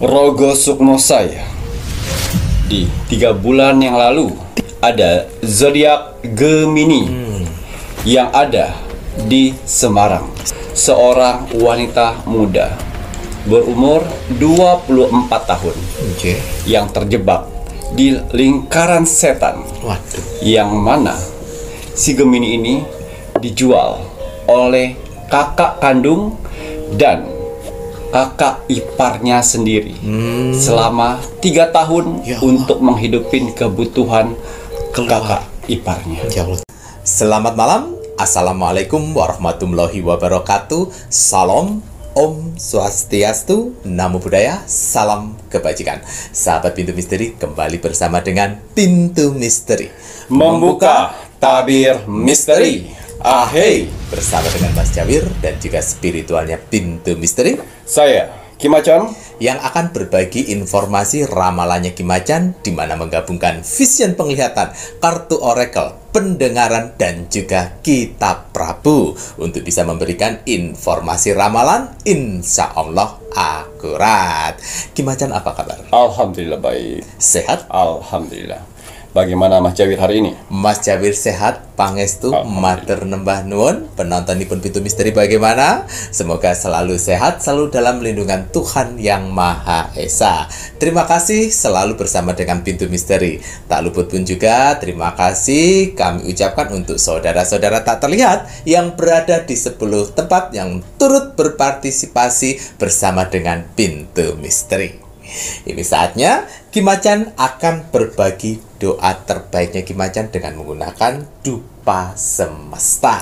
Rogo Sukmo saya. Di 3 bulan yang lalu ada zodiak Gemini yang ada di Semarang. Seorang wanita muda berumur 24 tahun yang terjebak di lingkaran setan. Yang mana si Gemini ini dijual oleh kakak kandung dan kakak iparnya sendiri selama 3 tahun untuk menghidupin kebutuhan kakak iparnya. Selamat malam, assalamualaikum warahmatullahi wabarakatuh. Salam, Om Swastiastu, Namo Buddhaya, salam kebajikan. Sahabat Pintu Misteri, kembali bersama dengan Pintu Misteri Membuka tabir misteri. Ahey, bersama dengan Mas Jawir dan juga spiritualnya Pintu Misteri, Saya Kimacan, yang akan berbagi informasi ramalannya Kimacan, di mana menggabungkan vision penglihatan, kartu oracle, pendengaran, dan juga kitab Prabu untuk bisa memberikan informasi ramalan insya Allah akurat. Kimacan, apa kabar? alhamdulillah baik. Sehat? Alhamdulillah. Bagaimana Mas Jawir hari ini? Mas Jawir sehat, pangestu, matur nembah nuwun. Penontonipun Pintu Misteri bagaimana? Semoga selalu sehat, selalu dalam lindungan Tuhan Yang Maha Esa. Terima kasih selalu bersama dengan Pintu Misteri. Tak luput pun juga terima kasih kami ucapkan untuk saudara-saudara tak terlihat yang berada di 10 tempat yang turut berpartisipasi bersama dengan Pintu Misteri. Ini saatnya Kimacan akan berbagi doa terbaiknya Kimacan dengan menggunakan dupa semesta.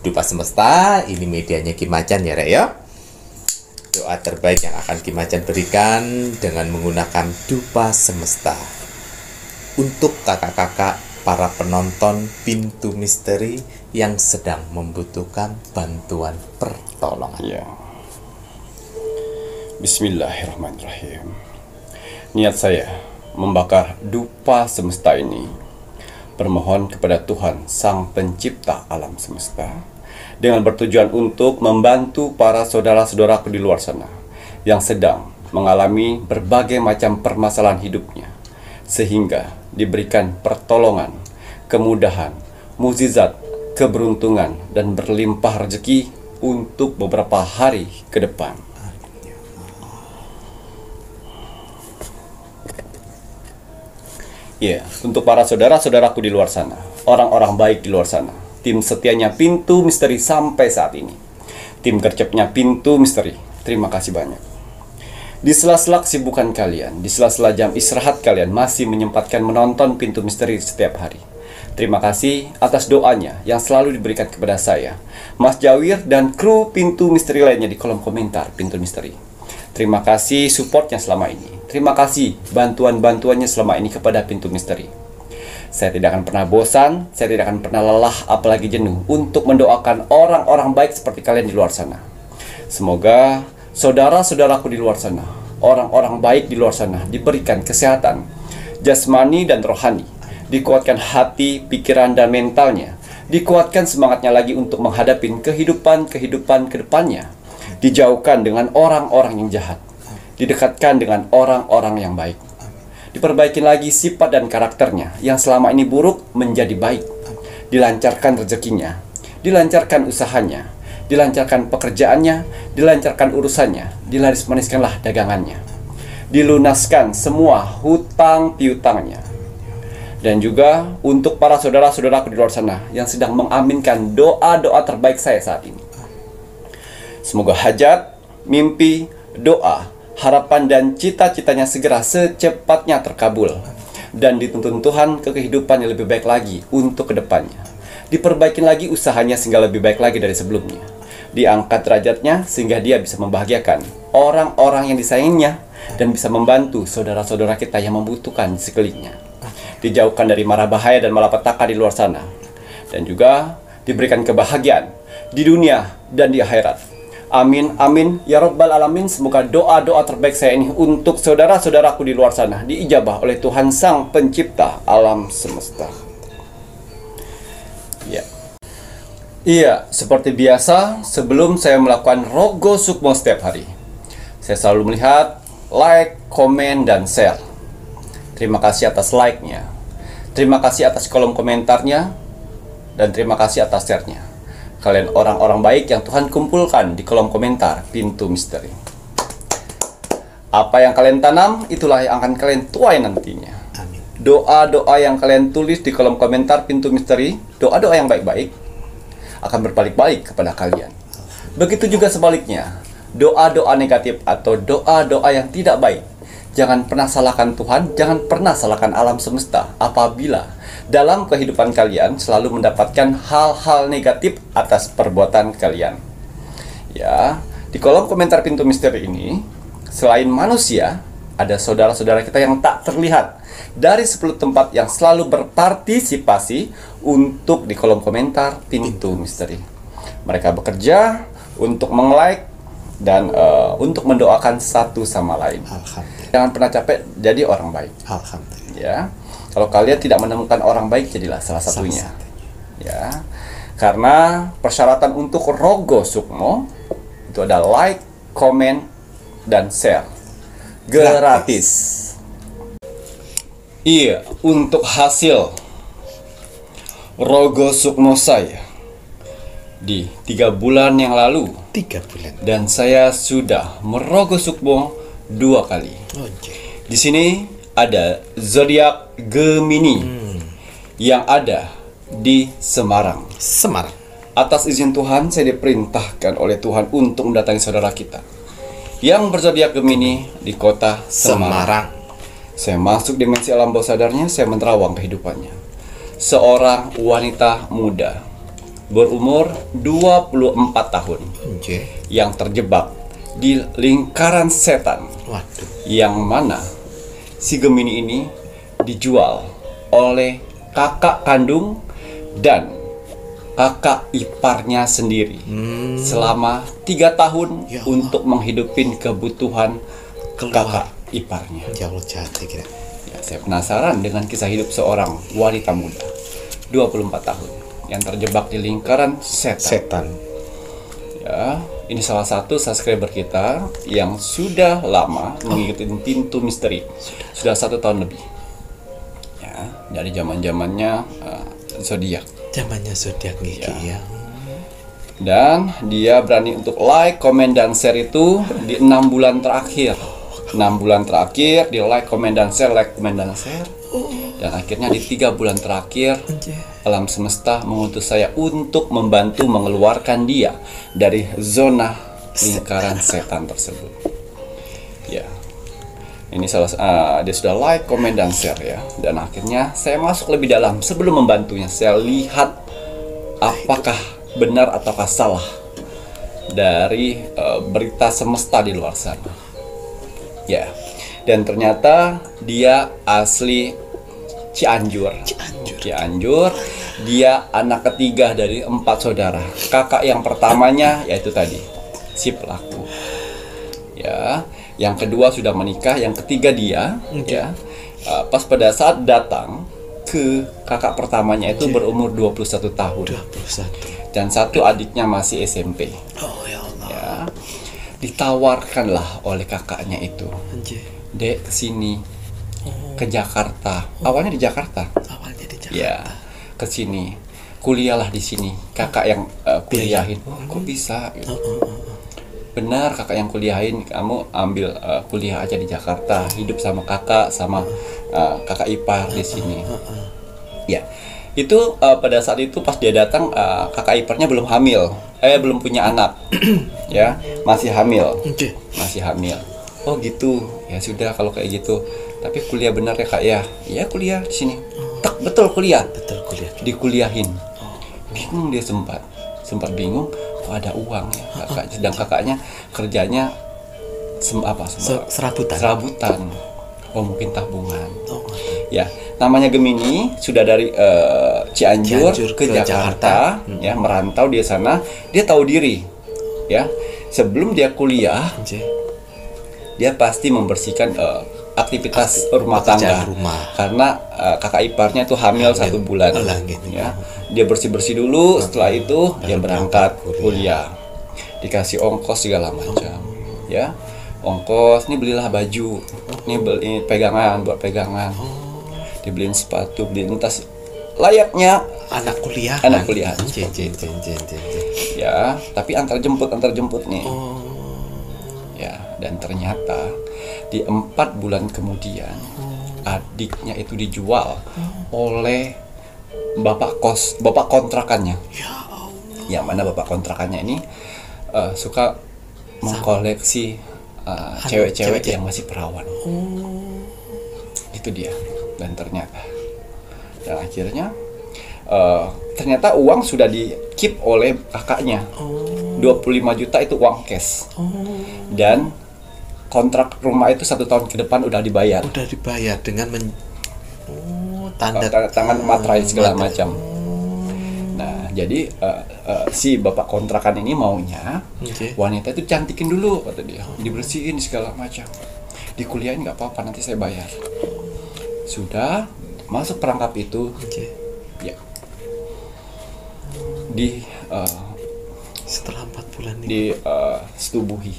Dupa semesta ini medianya Kimacan ya, Rek ya. Doa terbaik yang akan Kimacan berikan dengan menggunakan dupa semesta untuk kakak-kakak para penonton Pintu Misteri yang sedang membutuhkan bantuan pertolongan. Ya. Bismillahirrahmanirrahim. Niat saya membakar dupa semesta ini bermohon kepada Tuhan Sang Pencipta alam semesta dengan bertujuan untuk membantu para saudara-saudaraku di luar sana yang sedang mengalami berbagai macam permasalahan hidupnya, sehingga diberikan pertolongan, kemudahan, mukjizat, keberuntungan, dan berlimpah rezeki untuk beberapa hari ke depan. Ya, untuk para saudara-saudaraku di luar sana, orang-orang baik di luar sana, tim setianya Pintu Misteri sampai saat ini, tim gercepnya Pintu Misteri, terima kasih banyak. Di sela-sela kesibukan kalian, di sela-sela jam istirahat kalian masih menyempatkan menonton Pintu Misteri setiap hari. Terima kasih atas doanya yang selalu diberikan kepada saya, Mas Jawir, dan kru Pintu Misteri lainnya di kolom komentar Pintu Misteri. Terima kasih supportnya selama ini. Terima kasih bantuan-bantuannya selama ini kepada Pintu Misteri. Saya tidak akan pernah bosan, saya tidak akan pernah lelah, apalagi jenuh untuk mendoakan orang-orang baik seperti kalian di luar sana. Semoga saudara-saudaraku di luar sana, orang-orang baik di luar sana, diberikan kesehatan jasmani dan rohani, dikuatkan hati, pikiran, dan mentalnya, dikuatkan semangatnya lagi untuk menghadapi kehidupan ke depannya, dijauhkan dengan orang-orang yang jahat, didekatkan dengan orang-orang yang baik, diperbaiki lagi sifat dan karakternya yang selama ini buruk menjadi baik, dilancarkan rezekinya, dilancarkan usahanya, dilancarkan pekerjaannya, dilancarkan urusannya, dilaris-maniskanlah dagangannya, dilunaskan semua hutang piutangnya. Dan juga untuk para saudara-saudaraku di luar sana yang sedang mengaminkan doa-doa terbaik saya saat ini, semoga hajat, mimpi, doa, harapan, dan cita-citanya segera secepatnya terkabul dan dituntun Tuhan ke kehidupan yang lebih baik lagi untuk kedepannya. Diperbaiki lagi usahanya sehingga lebih baik lagi dari sebelumnya. Diangkat derajatnya sehingga dia bisa membahagiakan orang-orang yang disayanginya dan bisa membantu saudara-saudara kita yang membutuhkan di sekelilingnya. Dijauhkan dari mara bahaya dan malapetaka di luar sana, dan juga diberikan kebahagiaan di dunia dan di akhirat. Amin, amin, ya Rabbal Alamin. Semoga doa-doa terbaik saya ini untuk saudara-saudaraku di luar sana diijabah oleh Tuhan Sang Pencipta alam semesta. Iya, seperti biasa, sebelum saya melakukan Rogo Sukmo setiap hari, saya selalu melihat like, komen, dan share. Terima kasih atas like-nya, terima kasih atas kolom komentarnya, dan terima kasih atas share-nya. Kalian orang-orang baik yang Tuhan kumpulkan di kolom komentar Pintu Misteri. Apa yang kalian tanam, itulah yang akan kalian tuai nantinya. Amin. Doa-doa yang kalian tulis di kolom komentar Pintu Misteri, doa-doa yang baik-baik, akan berbalik-balik kepada kalian. Begitu juga sebaliknya, doa-doa negatif atau doa-doa yang tidak baik, jangan pernah salahkan Tuhan, jangan pernah salahkan alam semesta apabila dalam kehidupan kalian selalu mendapatkan hal-hal negatif atas perbuatan kalian. Ya, di kolom komentar Pintu Misteri ini, selain manusia, ada saudara-saudara kita yang tak terlihat dari 10 tempat yang selalu berpartisipasi untuk di kolom komentar Pintu Misteri. Mereka bekerja untuk meng-like dan untuk mendoakan satu sama lain. Jangan pernah capek jadi orang baik. Alhamdulillah. Ya, kalau kalian tidak menemukan orang baik, jadilah salah satunya. Ya, karena persyaratan untuk Rogo Sukmo itu ada like, komen, dan share gratis. Iya, untuk hasil Rogo Sukmo saya di 3 bulan yang lalu, 3 bulan. dan saya sudah merogoh sukmo 2 kali. Di sini ada zodiak Gemini yang ada di Semarang. Atas izin Tuhan, saya diperintahkan oleh Tuhan untuk mendatangi saudara kita yang berzodiak Gemini di kota Semarang. Saya masuk dimensi alam bawah sadarnya, saya menerawang kehidupannya. Seorang wanita muda berumur 24 tahun yang terjebak di lingkaran setan. Yang mana si Gemini ini dijual oleh kakak kandung dan kakak iparnya sendiri selama 3 tahun untuk menghidupin kebutuhan kakak iparnya. Ya Allah, jahat kira. Ya, saya penasaran dengan kisah hidup seorang wanita muda 24 tahun yang terjebak di lingkaran setan. Ya, ini salah satu subscriber kita yang sudah lama mengikuti Pintu Misteri, sudah 1 tahun lebih. Ya, dari zamannya zodiak. Zamannya zodiak ya. Dan dia berani untuk like, komen, dan share itu di 6 bulan terakhir. 6 bulan terakhir di like, komen, dan share, like, komen, dan share. Dan akhirnya di 3 bulan terakhir, alam semesta mengutus saya untuk membantu mengeluarkan dia dari zona lingkaran setan tersebut. Ya, ini dia sudah like, komen, dan share ya. Dan akhirnya saya masuk lebih dalam. Sebelum membantunya, saya lihat apakah benar ataukah salah dari berita semesta di luar sana. Ya, dan ternyata dia asli Cianjur. Dia anak ketiga dari 4 saudara. Kakak yang pertamanya yaitu tadi si pelaku. Ya, yang kedua sudah menikah, yang ketiga dia. Ya, pas pada saat datang ke kakak pertamanya itu berumur 21 tahun. Dan 1 adiknya masih SMP. Oh ya Allah. Ya, ditawarkanlah oleh kakaknya itu, Dek, kesini ke Jakarta. Awalnya di Jakarta. Ya, ke sini. Kuliahlah di sini. Kakak yang kuliahin. Oh, kok bisa? Gitu. Benar, kakak yang kuliahin. Kamu ambil kuliah aja di Jakarta. Hidup sama kakak, sama kakak ipar di sini. Ya, itu pada saat itu pas dia datang, kakak iparnya belum hamil. Belum punya anak. Ya, masih hamil. Masih hamil. Oh gitu. Ya sudah kalau kayak gitu. Tapi kuliah benar ya kak ya? Iya kuliah di sini. Tak, betul kuliah. Dikuliahin. Bingung dia sempat bingung. Oh, ada uang ya kakak. Sedang kakaknya kerjanya serabutan. Oh mungkin tabungan. Ya, namanya Gemini sudah dari Cianjur ke Jakarta. Ya, merantau di sana. Dia tahu diri. Ya, sebelum dia kuliah, dia pasti membersihkan aktivitas rumah tangga karena kakak iparnya itu hamil 1 bulan. Ya, dia bersih dulu. Setelah itu dia berangkat kuliah, dikasih ongkos segala macam. Ya, ongkos, nih belilah baju, nih beli pegangan buat pegangan, dibeliin sepatu, beliin tas, layaknya Anak kuliah. anak kuliah. Jen. Ya, tapi antar jemput nih. Ya, dan ternyata di 4 bulan kemudian adiknya itu dijual oleh bapak kontrakannya. Yang mana bapak kontrakannya ini suka mengkoleksi cewek-cewek yang masih perawan. Itu dia. Dan akhirnya ternyata uang sudah di keep oleh kakaknya. 25 juta itu uang cash. Dan kontrak rumah itu 1 tahun ke depan udah dibayar. Udah dibayar dengan tanda tangan materai segala macam. Nah, jadi si bapak kontrakan ini maunya wanita itu cantikin dulu, kata dia, dibersihin segala macam, dikuliahin nggak apa-apa, nanti saya bayar. Sudah masuk perangkap itu, ya, setelah 4 bulan ini disetubuhi.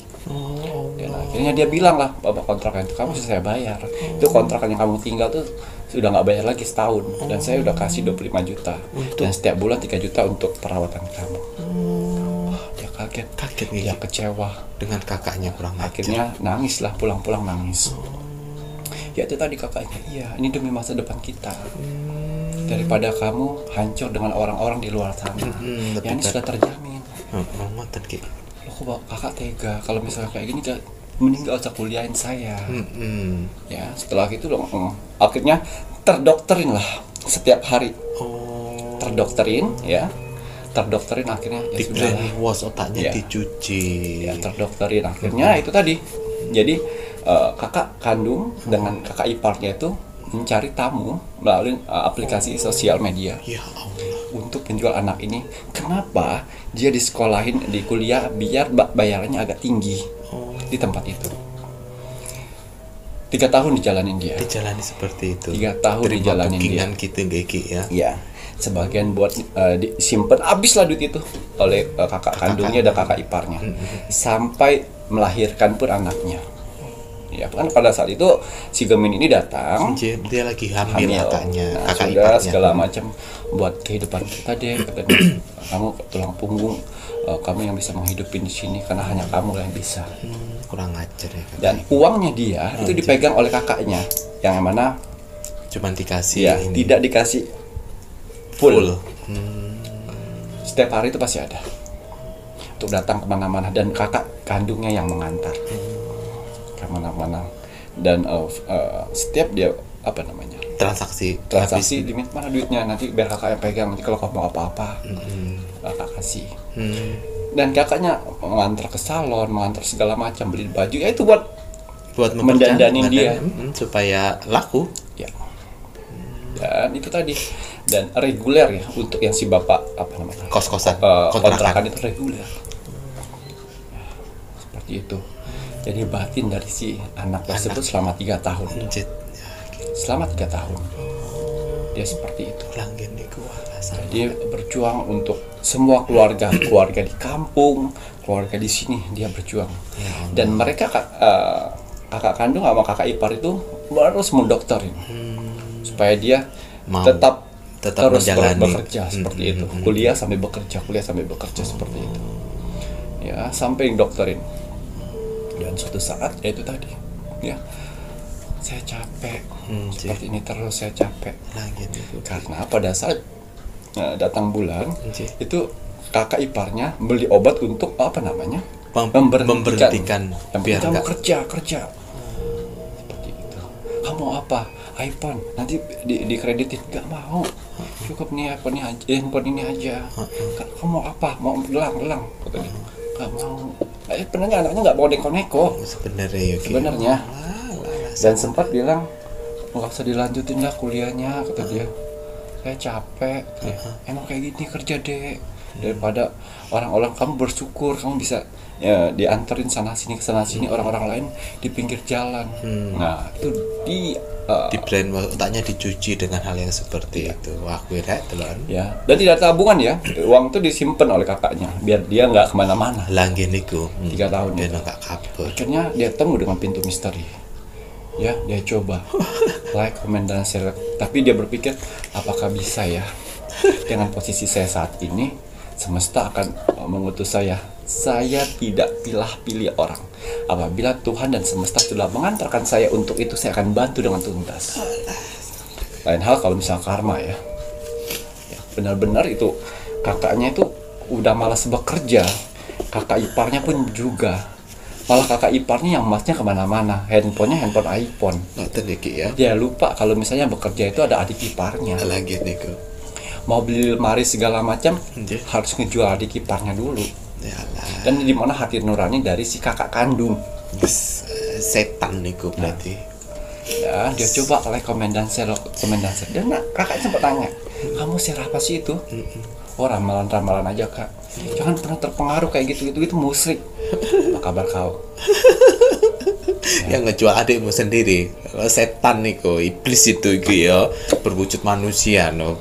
Dan akhirnya dia bilang lah, bapak kontrakan itu, kamu saya bayar, itu kontrakan yang kamu tinggal tuh sudah nggak bayar lagi setahun, dan saya udah kasih 25 juta dan setiap bulan 3 juta untuk perawatan kamu. Dia kaget dia nih kecewa dengan kakaknya, kurang akhirnya nangis lah, pulang nangis. Ya itu tadi kakaknya, iya ini demi masa depan kita, daripada kamu hancur dengan orang-orang di luar sana. Ya ini sudah terjamin. Loh, kakak tega kalau misalnya kayak gini, mending gak usah kuliahin saya. Ya setelah itu akhirnya terdokterin lah setiap hari. Terdokterin akhirnya ya di brainwash, otaknya dicuci. Ya terdokterin akhirnya itu tadi. Jadi kakak kandung dengan kakak iparnya itu mencari tamu melalui aplikasi sosial media. Ya Allah. Untuk menjual anak ini. Kenapa dia disekolahin di kuliah biar bayarannya agak tinggi di tempat itu. 3 tahun dijalanin dia. Dijalani seperti itu. 3 tahun dijalanin dia. Gitu ya. Iya. Sebagian buat disimpan, habislah duit itu oleh kakak kandungnya dan kakak iparnya. Sampai melahirkan pun anaknya. Ya kan pada saat itu si Gemin ini datang, dia lagi hamil kakaknya, kakak sudah iparnya. segala macam buat kehidupan kita deh, katanya. Kamu tulang punggung, kamu yang bisa menghidupin di sini karena hanya kamu yang bisa. Kurang ajar ya. Dan uangnya dia itu dipegang oleh kakaknya, yang mana cuman dikasih ya, tidak dikasih full. Setiap hari itu pasti ada untuk datang kemana-mana, dan kakak kandungnya yang mengantar kemana-mana. Dan setiap dia transaksi diminta mana duitnya, nanti biar kakak yang pegang, nanti kalau kamu mau apa-apa kakak kasih. Dan kakaknya mengantar ke salon, mengantar segala macam, beli baju, ya itu buat mendandanin dia supaya laku ya. Dan itu tadi, dan reguler ya untuk yang si bapak kos-kosan kontrakan itu reguler. Seperti itu. Jadi batin dari si anak tersebut selama 3 tahun. Selama 3 tahun. Dia seperti itu. Dia berjuang untuk semua keluarga di kampung, keluarga di sini, dia berjuang. Dan mereka kakak kandung sama kakak ipar itu harus mendokterin supaya dia tetap terus bekerja seperti itu. Kuliah sambil bekerja seperti itu. Ya, sampai dokterin. Dan suatu saat, ya itu tadi, ya, saya capek, seperti ini terus saya capek. Karena pada saat datang bulan, itu kakak iparnya beli obat untuk memberhentikan biar kamu kerja. Seperti itu. Kamu apa? iPhone, nanti dikreditin. Gak mau, cukup nih handphone ini aja. Kamu apa? Mau gelang, katanya. Gak mau. Sebenarnya anaknya nggak mau neko-neko sebenarnya. Dan sempat bilang nggak usah dilanjutin lah kuliahnya, kata dia. Saya capek. Emang kayak gini kerja dek. daripada orang-orang kamu bersyukur kamu bisa ya dianterin sana sini orang-orang lain di pinggir jalan. Nah itu di brain otaknya dicuci dengan hal yang seperti itu. Wah, kira telon. Ya, dan tidak tabungan ya. Uang itu disimpan oleh kakaknya biar dia nggak kemana-mana. Langgi niku 3 tahun dia itu. nggak kabur. Akhirnya dia temu dengan pintu misteri. Ya, dia coba like, comment, dan share. Tapi dia berpikir apakah bisa ya dengan posisi saya saat ini semesta akan mengutus saya. Saya tidak pilih orang. Apabila Tuhan dan semesta sudah mengantarkan saya untuk itu, saya akan bantu dengan tuntas. Lain hal kalau misalnya karma ya. Benar-benar itu kakaknya itu udah malas bekerja. Kakak iparnya pun juga. Malah kakak iparnya yang emasnya kemana-mana. Handphonenya handphone iPhone. Ya. Dia lupa kalau misalnya bekerja itu ada adik iparnya. Lagi niku. Mau beli lemari segala macam harus ngejual adik iparnya dulu. Yalah. Dan di mana hati nurani dari si kakak kandung. Setan niku berarti. Ya, dia coba like, comment, dan share. Dan kakak sempat tanya, kamu share apa sih itu? Oh, ramalan-ramalan aja kak. Jangan pernah terpengaruh kayak gitu musyrik. Apa kabar kau? Yang ngejual adikmu sendiri. Setan niku, iblis itu ya, berwujud manusia no.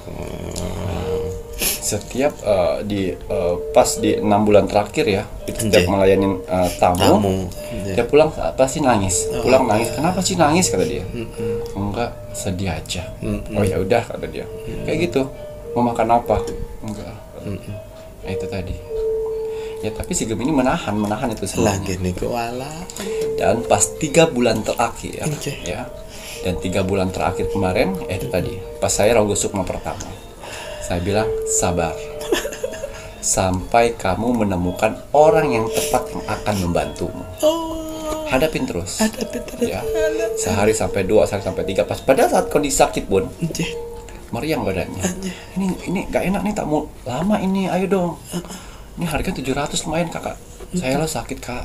Setiap pas di 6 bulan terakhir ya, itu setiap melayani tamu, dia pulang pasti nangis. Pulang nangis. Kenapa sih nangis kata dia? Enggak, sedih aja. Oh ya udah kata dia. Kayak gitu. Mau makan apa? Enggak. Nah, itu tadi. Ya tapi si Gemini menahan itu semuanya. Lagi niku wala. Dan pas 3 bulan terakhir ya. Dan 3 bulan terakhir kemarin itu tadi. Pas saya Rogo Sukma pertama. Saya bilang sabar sampai kamu menemukan orang yang tepat yang akan membantumu. Hadapin terus. Ya. Sehari sampai 2, sehari sampai 3. Pas pada saat kondisi sakit pun meriang badannya. Ini gak enak nih tamu lama ini. Ayo dong. Ini harga 700 lumayan kakak. Saya lo sakit kak.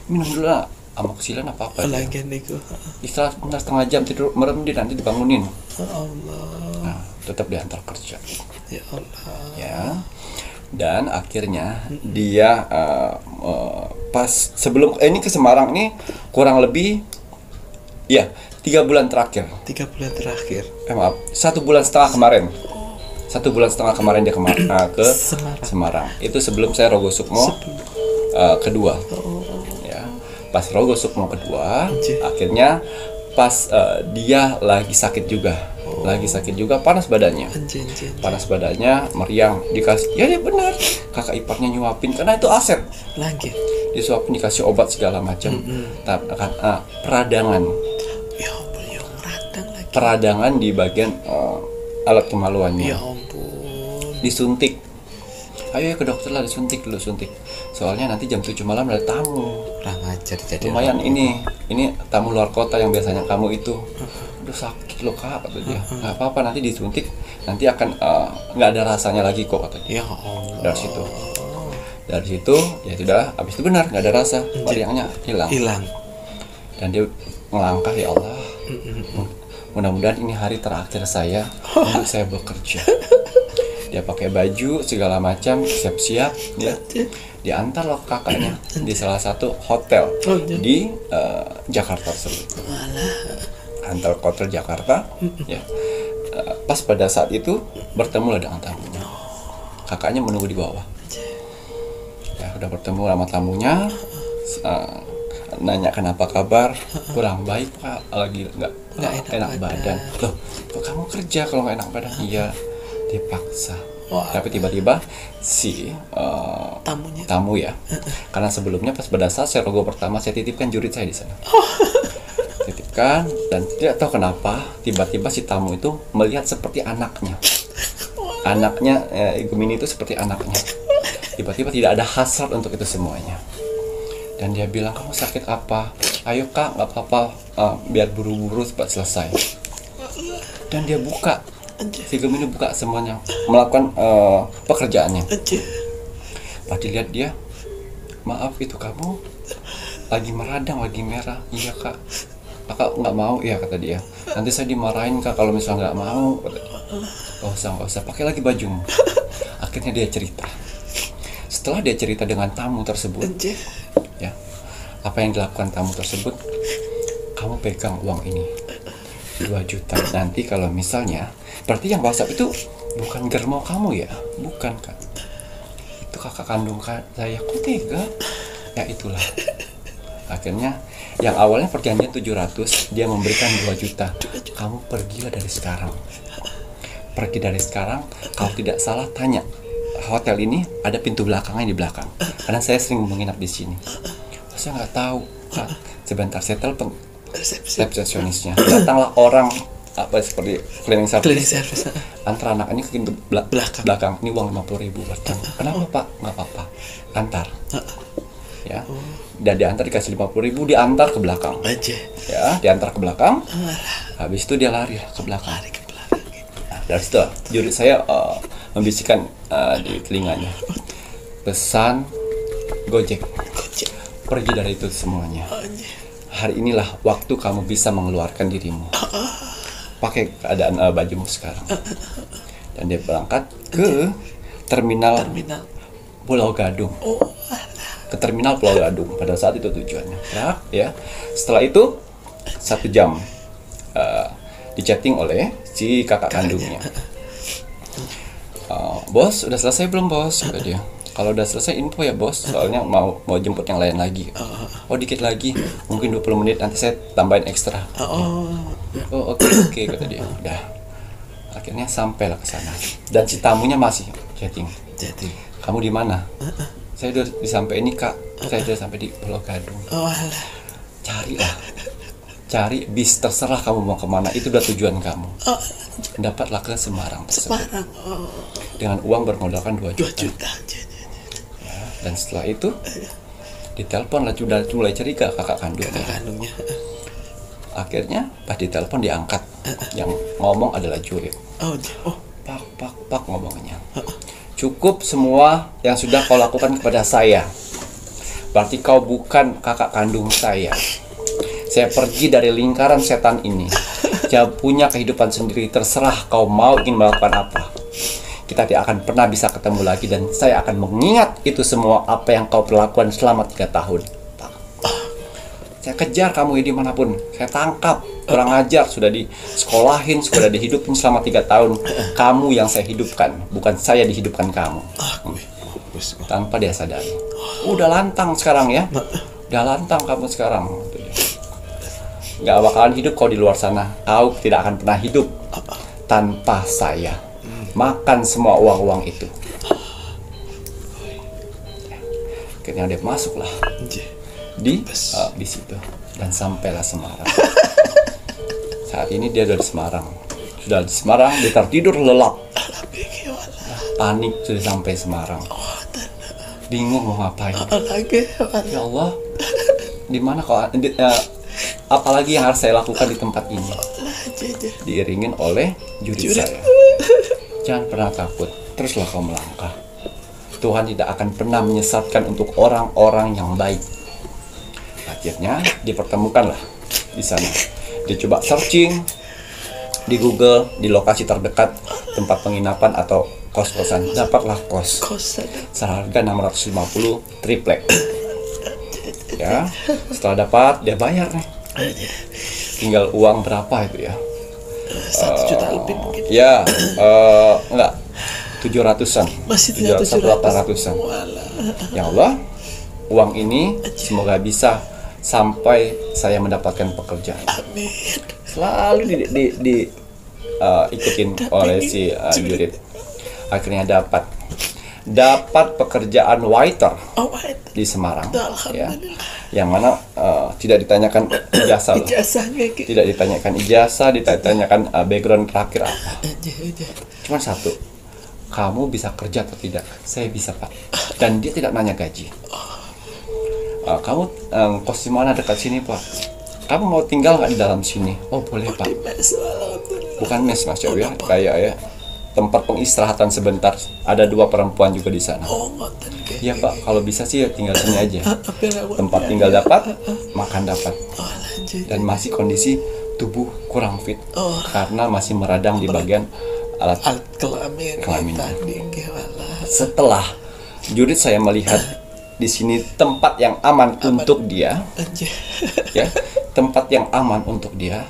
Minum dulu lah. Amoksilan apa-apa. Istirahat setengah jam tidur merem dia nanti dibangunin. Nah, tetap diantar kerja. Ya Allah. Ya. Dan akhirnya dia pas sebelum ini ke Semarang ini kurang lebih ya 3 bulan terakhir. 3 bulan terakhir. Maaf, 1 bulan setengah kemarin. 1 bulan setengah kemarin dia ke Semarang. Itu sebelum saya Rogo Sukmo kedua. Ya. Pas Rogo Sukmo kedua, akhirnya pas dia lagi sakit juga. Panas badannya. Panas badannya, meriang, dikasih. Ya benar. Kakak iparnya nyuapin karena itu aset. Lagi. Disuapin, dikasih obat segala macam. Peradangan. Ya ampun, ya meradang lagi. Peradangan di bagian alat kemaluannya. Ya ampun. Disuntik. Ayo ke dokter lah, disuntik dulu, suntik. Soalnya nanti jam 7 malam ada tamu. Kurang ajar jadi. Lumayan ini tamu luar kota yang biasanya kamu itu. Udah sakit loh kak, kata dia. Nggak apa-apa, nanti disuntik, nanti akan nggak ada rasanya lagi kok, kata dia. Ya Allah. Dari situ ya sudah, habis itu benar nggak ada rasa, meriangnya hilang. Dan dia melangkah, ya Allah, mudah-mudahan ini hari terakhir saya untuk saya bekerja. Dia pakai baju segala macam, siap-siap, ya. Diantar loh kakaknya di salah satu hotel di Jakarta tersebut. Hotel Hotel Jakarta, ya. Pas pada saat itu bertemu dengan tamunya. Kakaknya menunggu di bawah. Ya udah bertemu sama tamunya, nanya kenapa kabar, kurang baik pak, lagi nggak enak badan. Loh, kok kamu kerja kalau nggak enak badan? Iya, dipaksa. Tapi tiba-tiba si tamu ya, karena sebelumnya pas pada saat saya Rogo pertama saya titipkan jurit saya di sana. Titipkan, dan tidak tahu kenapa tiba-tiba si tamu itu melihat seperti anaknya. Gemini itu seperti anaknya. Tiba-tiba tidak ada hasrat untuk itu semuanya. Dan dia bilang, kamu sakit apa? Ayo kak, nggak apa-apa, biar buru-buru cepat selesai. Dan dia buka, si Gemini buka semuanya, melakukan pekerjaannya. Pas dilihat dia, maaf itu kamu lagi meradang, lagi merah. Iya kak. Kakak nggak mau ya, kata dia. Nanti saya dimarahin kak kalau misalnya nggak mau, kata dia. Nggak usah, pakai lagi bajumu. Akhirnya dia cerita. Setelah dia cerita dengan tamu tersebut, ya, apa yang dilakukan tamu tersebut, kamu pegang uang ini 2 juta. Nanti kalau misalnya, berarti yang WhatsApp itu bukan germo kamu ya, bukan kan? Itu kakak kandung saya. Kok tega? Ya itulah. Akhirnya yang awalnya perjanjian 700, dia memberikan 2 juta. Kamu pergilah dari sekarang. Pergi dari sekarang. Kalau tidak salah tanya, hotel ini ada pintu belakangnya di belakang. Karena saya sering menginap di sini. Saya nggak tahu. Kak, sebentar saya telepon resepsionisnya. Datanglah orang seperti cleaning service. Antar anak ini ke pintu belakang. Ini uang 50.000 bertemu. Kenapa Pak? Nggak apa-apa. Antar. Ya, dan diantar dikasih 50.000, diantar ke belakang. Ya, diantar ke belakang. Habis itu dia lari ke belakang. Nah, dari situ juri saya membisikkan di telinganya, pesan Gojek, pergi dari itu semuanya. Hari inilah waktu kamu bisa mengeluarkan dirimu. Pakai keadaan bajumu sekarang. Dan dia berangkat ke terminal Pulau Gadung. Ke terminal Pulau Gadung pada saat itu tujuannya. Ya. Setelah itu 1 jam di-chatting oleh si kakak kandungnya. Bos, udah selesai belum bos? Kata dia. Kalau udah selesai info ya bos, soalnya mau jemput yang lain lagi. Oh dikit lagi, mungkin 20 menit nanti saya tambahin ekstra. Oh oke kata dia. Udah. Akhirnya sampailah ke sana. Dan si tamunya masih chatting. Kamu di mana? Saya udah sampai ini kak, saya udah sampai di Pulau Gadung. Cari bis, terserah kamu mau kemana, itu udah tujuan kamu. Dapatlah ke Semarang tersebut. Dengan uang bermodalkan 2 juta. Ya, dan setelah itu ditelepon lah, sudah mulai curiga kakak kandungnya. Akhirnya pas ditelepon diangkat. Yang ngomong adalah Jurit. Pak ngomongnya. Cukup semua yang sudah kau lakukan kepada saya. Berarti kau bukan kakak kandung saya. Saya pergi dari lingkaran setan ini. Saya punya kehidupan sendiri. Terserah kau mau ingin melakukan apa. Kita tidak akan pernah bisa ketemu lagi. Dan saya akan mengingat itu semua apa yang kau perlakukan selama 3 tahun. Saya kejar kamu dimanapun. Saya tangkap. Kurang ajar. Sudah disekolahin, sudah dihidupin selama 3 tahun. Kamu yang saya hidupkan, bukan saya dihidupkan kamu. Tanpa dia sadari. Udah lantang sekarang ya. Udah lantang kamu sekarang. Gak bakalan hidup kau di luar sana. Kau tidak akan pernah hidup tanpa saya. Makan semua uang-uang itu. Akhirnya dia masuklah di situ dan sampailah Semarang. Saat ini dia sudah di Semarang. Sudah di Semarang, dia tertidur lelap. Panik sudah sampai Semarang. Bingung mau ngapain. Ya Allah, di mana kok? Apalagi yang harus saya lakukan di tempat ini? Diiringin oleh juri saya. Jangan pernah takut, teruslah kau melangkah. Tuhan tidak akan pernah menyesatkan untuk orang-orang yang baik. Akhirnya dipertemukanlah di sana. Dia coba searching di Google di lokasi terdekat tempat penginapan atau kos-kosan. Dapatlah kos seharga 650 triplek. Ya, setelah dapat dia bayar nih. Tinggal uang berapa itu ya? 1 juta lebih mungkin. Ya, enggak 700-an. Masih 800-an. Ya Allah, uang ini semoga bisa sampai saya mendapatkan pekerjaan. Amin. Selalu ikutin oleh si Jurit. Akhirnya dapat pekerjaan waiter di Semarang. Ya. Yang mana tidak ditanyakan ijazah loh. Tidak ditanyakan ijazah, ditanyakan background terakhir apa. Cuma satu, kamu bisa kerja atau tidak? Saya bisa pak. Dan dia tidak nanya gaji. Kamu kos di mana dekat sini pak? Kamu mau tinggal nggak di dalam sini? Oh boleh pak. Bukan mes mas ya, kayak ya tempat pengistirahatan sebentar. Ada 2 perempuan juga di sana. Iya pak, kalau bisa sih ya tinggal sini aja. Tempat tinggal dapat, makan dapat, dan masih kondisi tubuh kurang fit karena masih meradang di bagian alat kelamin. Setelah Jurit saya melihat di sini tempat yang aman untuk dia, Anjir. ya, tempat yang aman untuk dia.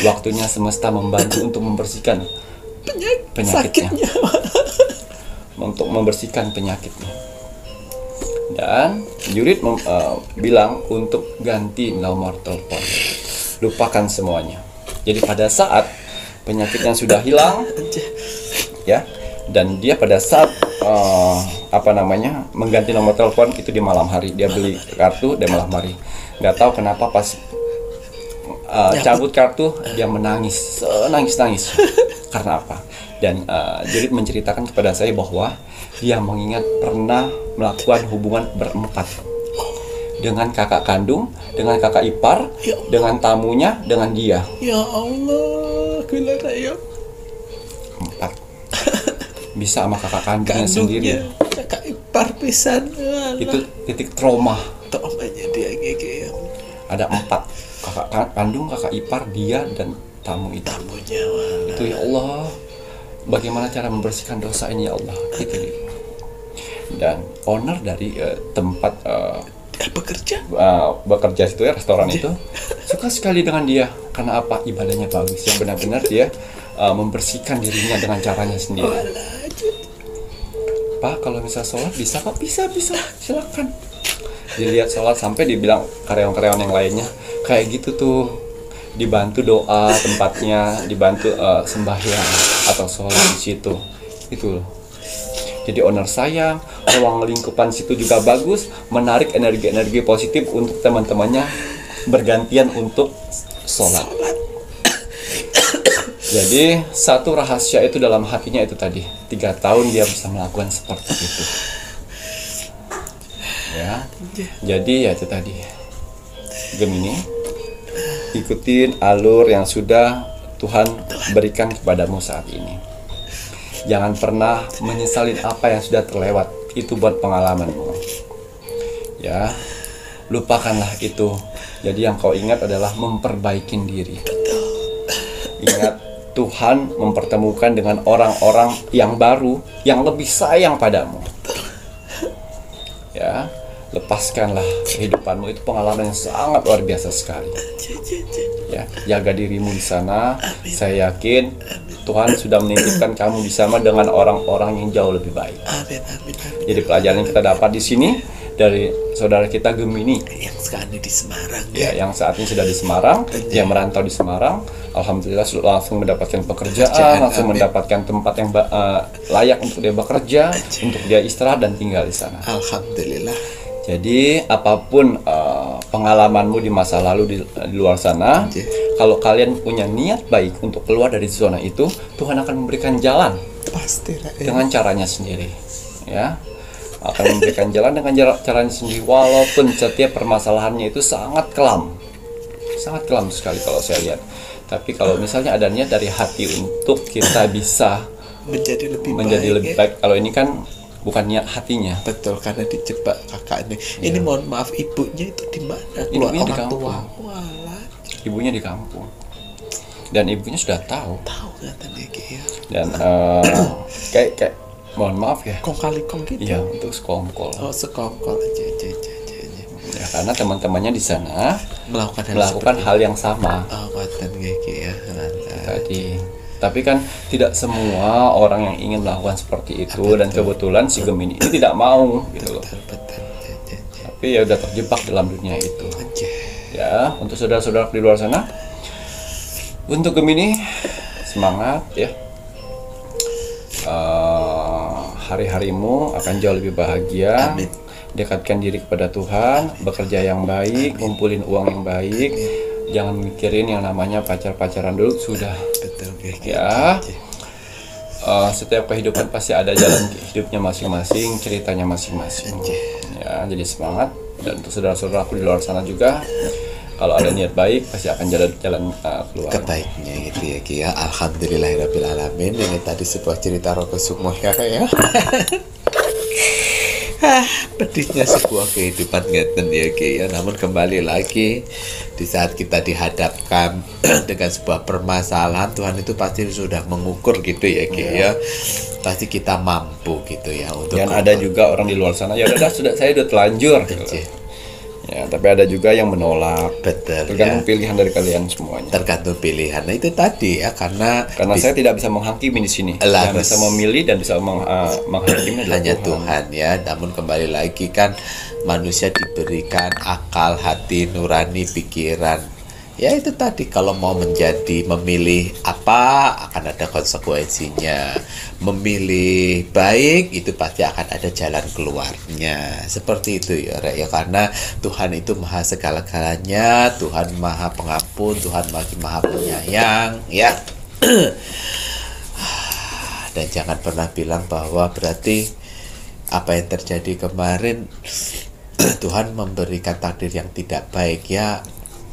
Waktunya semesta membantu untuk membersihkan penyakitnya, Sakitnya. untuk membersihkan penyakitnya. Dan Jurit bilang untuk ganti nomor telepon, lupakan semuanya. Jadi pada saat penyakitnya sudah hilang, ya, dan dia pada saat mengganti nomor telepon itu di malam hari, dia beli kartu di malam hari. Nggak tahu kenapa pas cabut kartu dia menangis, nangis. Karena apa? Dan Jurit menceritakan kepada saya bahwa dia mengingat pernah melakukan hubungan berempat dengan kakak kandung, dengan kakak ipar, dengan tamunya, dengan dia. Ya Allah, gila ya. 4. Bisa sama kakak kandungnya sendiri. Kakak ipar pisan. Itu titik trauma. Traumanya dia ya. Ada 4, kakak kandung, kakak ipar, dia, dan tamu itu. Tamunya wala. Itu ya Allah, bagaimana cara membersihkan dosa ini ya Allah, gitu dia. Dan owner dari tempat bekerja itu ya, restoran itu suka sekali dengan dia. Karena apa? Ibadahnya bagus, yang benar-benar dia membersihkan dirinya dengan caranya sendiri. Pak, kalau misal sholat bisa Pak? Bisa, silakan. Dilihat sholat sampai dibilang karyawan-karyawan yang lainnya kayak gitu tuh, dibantu doa tempatnya, dibantu sembahyang atau sholat di situ. Itu loh. Jadi owner sayang, ruang lingkupan situ juga bagus, menarik energi-energi positif untuk teman-temannya bergantian untuk sholat. Jadi satu rahasia itu dalam hatinya itu tadi, 3 tahun dia bisa melakukan seperti itu. Ya, jadi ya itu tadi, Gemini, ikutin alur yang sudah Tuhan berikan kepadamu saat ini. Jangan pernah menyesalin apa yang sudah terlewat. Itu buat pengalamanmu. Ya, lupakanlah itu. Jadi yang kau ingat adalah memperbaiki diri. Ingat, Tuhan mempertemukan dengan orang-orang yang baru, yang lebih sayang padamu. Ya, lepaskanlah kehidupanmu. Itu pengalaman yang sangat luar biasa sekali. Ya, jaga dirimu di sana. Saya yakin Tuhan sudah menitipkan kamu di sana dengan orang-orang yang jauh lebih baik. Amin. Jadi pelajaran yang kita dapat di sini dari saudara kita Gemini Yang sekarang di Semarang ya, yang saat ini sudah di Semarang, yang merantau di Semarang, alhamdulillah langsung mendapatkan pekerjaan, langsung mendapatkan tempat yang layak untuk dia bekerja, untuk dia istirahat dan tinggal di sana. Alhamdulillah. Jadi apapun pengalamanmu di masa lalu di luar sana, kalau kalian punya niat baik untuk keluar dari zona itu, Tuhan akan memberikan jalan Pasti lah. dengan caranya sendiri. Ya, akan memberikan jalan dengan caranya sendiri. Walaupun setiap permasalahannya itu sangat kelam sekali kalau saya lihat. Tapi kalau misalnya ada niat dari hati untuk kita bisa menjadi lebih baik, kalau ini kan bukan niat hatinya. Betul, karena dijebak kakaknya. Ini mohon maaf, ibunya itu di mana? Ibunya di Orang kampung. tua. Walah, Ibunya di kampung. Dan ibunya sudah tahu. katanya ya. Dan kayak mohon maaf ya. Kong kali kong gitu. Iya, untuk sekongkol. Oh, sekongkol aja. Ya, karena teman-temannya di sana Melakukan hal yang sama Oh, katan kayak ya. tadi. Tapi kan tidak semua orang yang ingin melakukan seperti itu, dan kebetulan si Gemini ini tidak mau gitu loh. Betul. Tapi ya udah terjebak dalam dunia itu. Aja. Ya, untuk saudara-saudara di luar sana, untuk Gemini semangat ya. Hari-harimu akan jauh lebih bahagia. Amin. Dekatkan diri kepada Tuhan, bekerja yang baik, ngumpulin uang yang baik. Jangan mikirin yang namanya pacar-pacaran dulu, sudah. Betul kayak Ya, setiap kehidupan pasti ada jalan hidupnya masing-masing, ceritanya masing-masing. Ya, jadi semangat. Dan untuk saudara-saudaraku di luar sana juga, kalau ada niat baik pasti akan jalan keluar. kebaiknya gitu ya Ki ya. Alhamdulillahirabbil alamin. Ini tadi sebuah cerita Roko Sukmo ya. Pedihnya sebuah kehidupan ngeten ya Ki ya. Namun kembali lagi di saat kita dihadapkan dengan sebuah permasalahan, Tuhan itu pasti sudah mengukur gitu ya Ki ya. Pasti kita mampu gitu ya untuk. Dan ada juga orang di luar sana, ya udah saya udah telanjur gitu. Ya, tapi ada juga yang menolak. Betul. Tergantung pilihan dari kalian semuanya. Tergantung pilihan. Nah itu tadi ya, karena saya tidak bisa menghakimi di sini. Yang bisa memilih dan bisa menghakimi adalah hanya Tuhan ya. Namun kembali lagi kan manusia diberikan akal, hati, nurani, pikiran. Ya itu tadi, kalau mau memilih apa akan ada konsekuensinya. Memilih baik itu pasti akan ada jalan keluarnya. Seperti itu ya Rek ya, karena Tuhan itu maha segala-galanya, Tuhan maha pengampun, Tuhan maha penyayang ya. Dan jangan pernah bilang bahwa berarti apa yang terjadi kemarin Tuhan memberikan takdir yang tidak baik ya.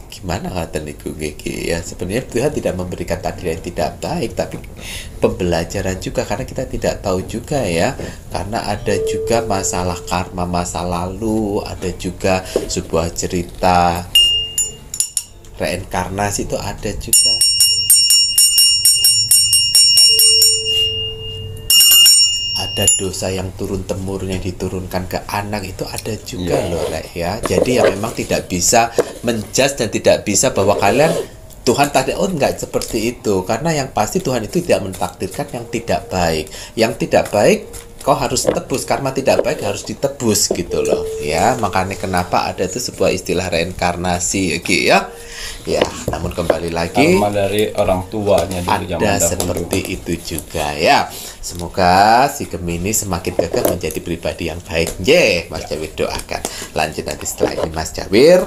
Gimana kata niku Gigi ya, sebenarnya Tuhan tidak memberikan takdir yang tidak baik, tapi pembelajaran juga, karena kita tidak tahu juga ya, karena ada juga masalah karma masa lalu, ada juga sebuah cerita reinkarnasi itu ada juga. Ada dosa yang turun-temurun yang diturunkan ke anak itu ada juga loh Rek ya. Jadi ya memang tidak bisa menjudge dan tidak bisa bahwa kalian Tuhan takdir, oh enggak seperti itu, karena yang pasti Tuhan itu tidak mentakdirkan yang tidak baik. Yang tidak baik kau harus tebus, karma tidak baik harus ditebus gitu loh ya. Makanya kenapa ada itu sebuah istilah reinkarnasi gitu ya. Ya, namun kembali lagi karma dari orang tuanya dulu ada seperti itu juga ya. Semoga si Gemini semakin gagah menjadi pribadi yang baik. Mas Jawir doakan. Lanjut nanti setelah ini Mas Jawir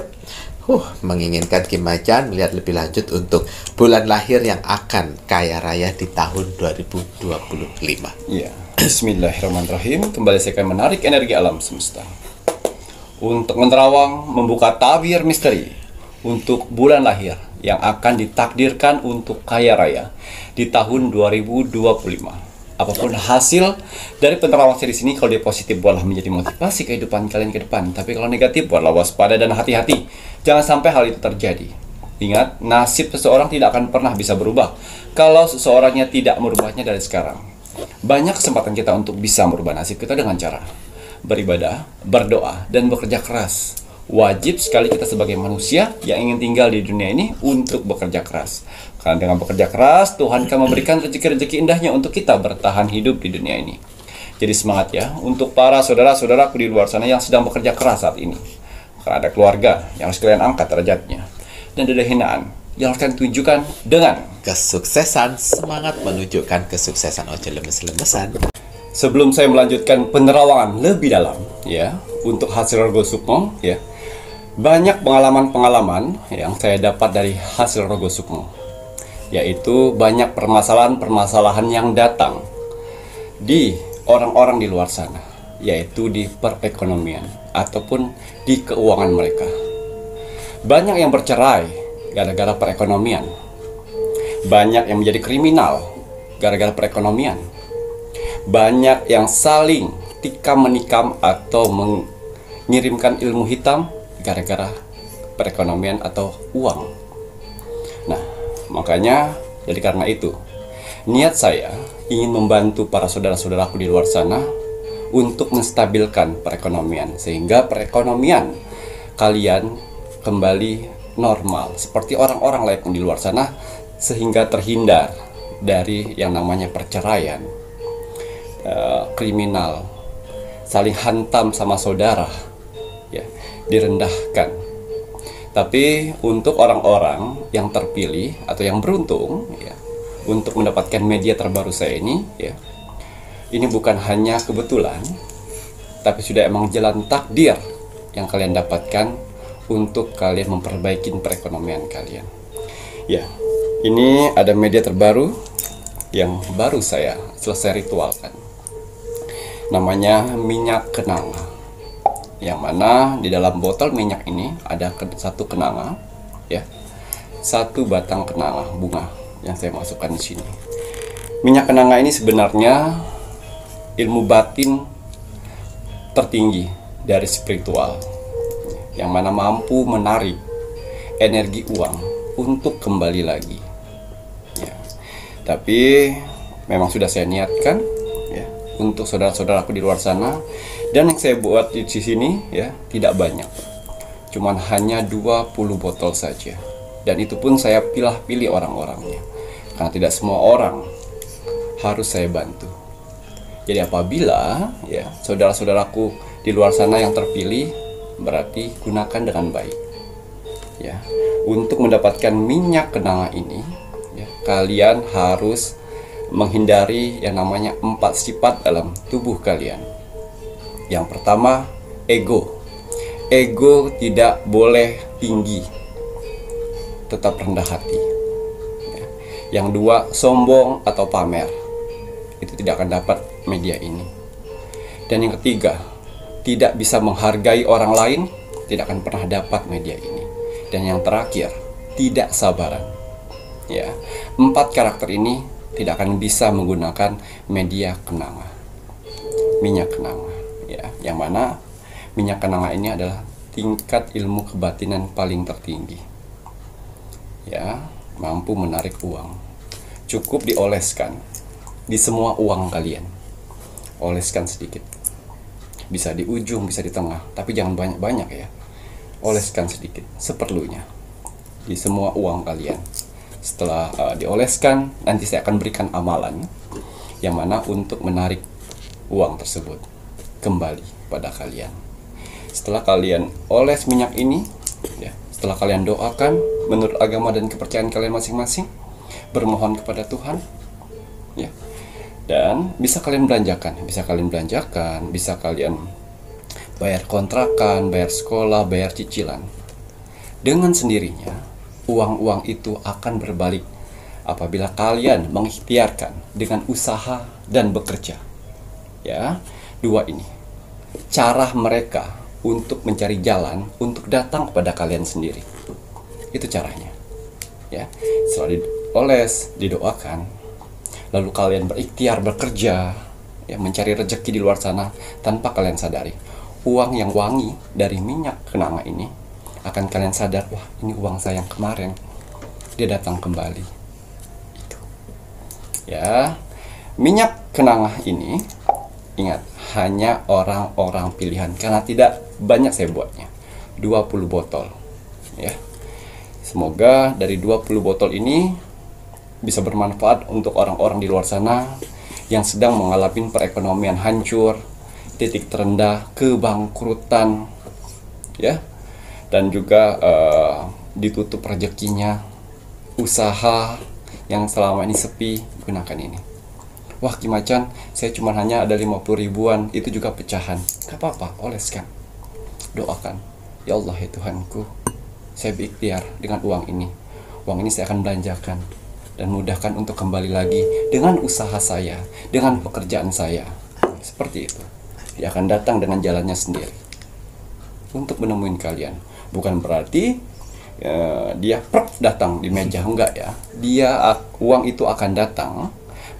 menginginkan Kim Macan melihat lebih lanjut untuk bulan lahir yang akan kaya raya di tahun 2025. Iya. Bismillahirrahmanirrahim. Kembali saya akan menarik energi alam semesta untuk menerawang, membuka tabir misteri untuk bulan lahir yang akan ditakdirkan untuk kaya raya di tahun 2025. Apapun hasil dari penerawang seri sini, kalau dia positif buatlah menjadi motivasi kehidupan kalian ke depan. Tapi kalau negatif buatlah waspada dan hati-hati. Jangan sampai hal itu terjadi. Ingat, nasib seseorang tidak akan pernah bisa berubah kalau seseorangnya tidak merubahnya dari sekarang. Banyak kesempatan kita untuk bisa merubah nasib kita dengan cara beribadah, berdoa, dan bekerja keras. Wajib sekali kita sebagai manusia yang ingin tinggal di dunia ini untuk bekerja keras. Karena dengan bekerja keras, Tuhan akan memberikan rezeki-rezeki indahnya untuk kita bertahan hidup di dunia ini. Jadi semangat ya untuk para saudara-saudaraku di luar sana yang sedang bekerja keras saat ini. Karena ada keluarga yang harus kalian angkat derajatnya. Dan ada hinaan yang harus kalian tunjukkan dengan kesuksesan. Semangat menunjukkan kesuksesan, ojo lemes-lemesan. Sebelum saya melanjutkan penerawangan lebih dalam ya untuk hasil Rogo Sukmo ya, banyak pengalaman-pengalaman yang saya dapat dari hasil Rogo Sukmo, yaitu banyak permasalahan-permasalahan yang datang di orang-orang di luar sana, yaitu di perekonomian ataupun di keuangan mereka. Banyak yang bercerai gara-gara perekonomian. Banyak yang menjadi kriminal gara-gara perekonomian. Banyak yang saling tikam-menikam atau mengirimkan ilmu hitam gara-gara perekonomian atau uang. Nah, makanya jadi karena itu niat saya ingin membantu para saudara-saudaraku di luar sana untuk menstabilkan perekonomian, sehingga perekonomian kalian kembali normal seperti orang-orang lain di luar sana, sehingga terhindar dari yang namanya perceraian, kriminal, saling hantam sama saudara ya, direndahkan. Tapi untuk orang-orang yang terpilih atau yang beruntung ya, untuk mendapatkan media terbaru saya ini ya, ini bukan hanya kebetulan, tapi sudah emang jalan takdir yang kalian dapatkan untuk kalian memperbaiki perekonomian kalian. Ya, ini ada media terbaru yang baru saya selesai ritualkan. Namanya minyak kenanga. Yang mana di dalam botol minyak ini ada satu kenanga, ya, satu batang kenanga bunga yang saya masukkan di sini. Minyak kenanga ini sebenarnya ilmu batin tertinggi dari spiritual, yang mana mampu menarik energi uang untuk kembali lagi. Ya. Tapi memang sudah saya niatkan ya untuk saudara-saudaraku di luar sana, dan yang saya buat di sini ya tidak banyak. Cuman hanya 20 botol saja. Dan itu pun saya pilih orang-orangnya. Karena tidak semua orang harus saya bantu. Jadi apabila ya saudara-saudaraku di luar sana yang terpilih, berarti gunakan dengan baik. Ya, untuk mendapatkan minyak kenanga ini, ya, kalian harus menghindari yang namanya 4 sifat dalam tubuh kalian. Yang pertama, ego. Ego tidak boleh tinggi, tetap rendah hati. Ya. Yang dua, sombong atau pamer. Itu tidak akan dapat media ini. Dan yang ketiga, tidak bisa menghargai orang lain, tidak akan pernah dapat media ini. Dan yang terakhir, tidak sabaran. Ya, 4 karakter ini tidak akan bisa menggunakan media kenanga, minyak kenanga. Ya, yang mana minyak kenanga ini adalah tingkat ilmu kebatinan paling tertinggi. Ya, mampu menarik uang. Cukup dioleskan di semua uang kalian. Oleskan sedikit. Bisa di ujung, bisa di tengah, tapi jangan banyak-banyak ya. Oleskan sedikit, seperlunya di semua uang kalian. Setelah dioleskan, nanti saya akan berikan amalan yang mana untuk menarik uang tersebut kembali pada kalian. Setelah kalian oles minyak ini, ya, setelah kalian doakan menurut agama dan kepercayaan kalian masing-masing, bermohon kepada Tuhan, ya, dan bisa kalian belanjakan, bisa kalian bayar kontrakan, bayar sekolah, bayar cicilan. Dengan sendirinya, uang-uang itu akan berbalik apabila kalian mengikhtiarkan dengan usaha dan bekerja. Ya, 2 ini cara mereka untuk mencari jalan untuk datang kepada kalian sendiri. Itu caranya. Ya, setelah dioles, didoakan, lalu kalian berikhtiar bekerja, ya, mencari rezeki di luar sana tanpa kalian sadari. Uang yang wangi dari minyak kenanga ini akan kalian sadar, wah, ini uang saya yang kemarin, dia datang kembali. Itu. Ya, minyak kenanga ini, ingat, hanya orang-orang pilihan karena tidak banyak saya buatnya. 20 botol. Ya. Semoga dari 20 botol ini bisa bermanfaat untuk orang-orang di luar sana yang sedang mengalami perekonomian hancur, titik terendah, kebangkrutan, ya. Dan juga ditutup rezekinya, usaha yang selama ini sepi, gunakan ini. Wah, Ki Macan, saya cuma hanya ada 50 ribuan, itu juga pecahan. Gak apa-apa, oleskan. Doakan, ya Allah, ya Tuhanku, saya berikhtiar dengan uang ini. Uang ini saya akan belanjakan dan mudahkan untuk kembali lagi dengan usaha saya, dengan pekerjaan saya. Seperti itu. Dia akan datang dengan jalannya sendiri untuk menemuin kalian. Bukan berarti dia datang di meja, enggak ya. Uang itu akan datang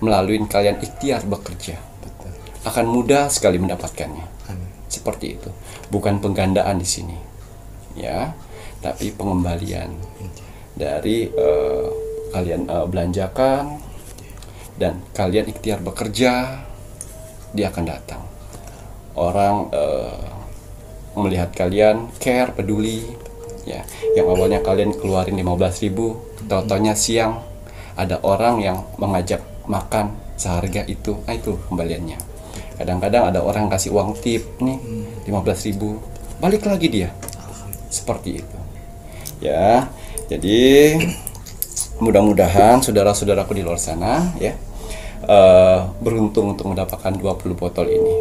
melalui kalian ikhtiar bekerja. Betul. Akan mudah sekali mendapatkannya. Seperti itu. Bukan penggandaan di sini. Ya, tapi pengembalian dari kalian belanjakan dan kalian ikhtiar bekerja, dia akan datang. Orang melihat kalian care, peduli, ya. Yang awalnya kalian keluarin 15.000, tau-taunya siang ada orang yang mengajak makan seharga itu. Nah, itu kembaliannya. Kadang-kadang ada orang kasih uang tip nih 15.000, balik lagi dia. Seperti itu. Ya. Jadi mudah-mudahan saudara-saudaraku di luar sana ya beruntung untuk mendapatkan 20 botol ini.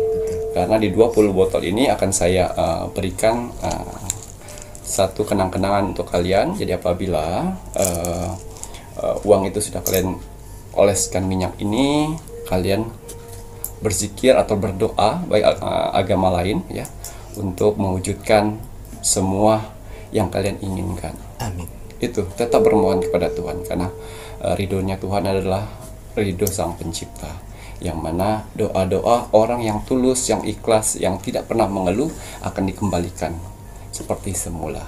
Karena di 20 botol ini akan saya berikan satu kenang-kenangan untuk kalian. Jadi apabila uang itu sudah kalian oleskan minyak ini, kalian berzikir atau berdoa baik agama lain ya untuk mewujudkan semua yang kalian inginkan. Amin. Itu tetap bermohon kepada Tuhan karena ridhonya Tuhan adalah ridho Sang Pencipta. yang mana doa-doa orang yang tulus, yang ikhlas, yang tidak pernah mengeluh akan dikembalikan seperti semula.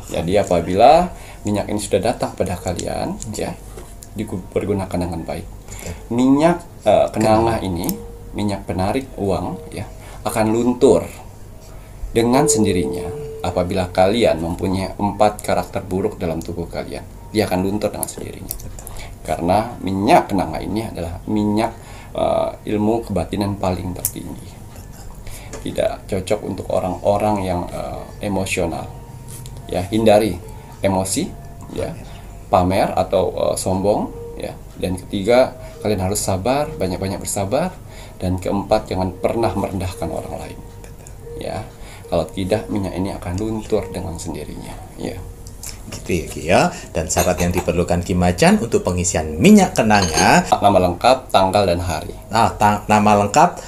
Jadi apabila minyak ini sudah datang pada kalian, ya, dipergunakan dengan baik. Minyak kenanga ini, minyak penarik uang, ya, akan luntur dengan sendirinya apabila kalian mempunyai 4 karakter buruk dalam tubuh kalian. Dia akan luntur dengan sendirinya. Karena minyak kenanga ini adalah minyak ilmu kebatinan paling tertinggi. Tidak cocok untuk orang-orang yang emosional. Ya, hindari emosi, ya, pamer atau sombong, ya. Dan ketiga, kalian harus sabar, banyak-banyak bersabar. Dan keempat, jangan pernah merendahkan orang lain. Ya, kalau tidak minyak ini akan luntur dengan sendirinya. Ya. Gitu ya Ki ya. Dan syarat yang diperlukan Ki Macan untuk pengisian minyak kenanga, Nama lengkap, tanggal dan hari. nah, nama lengkap,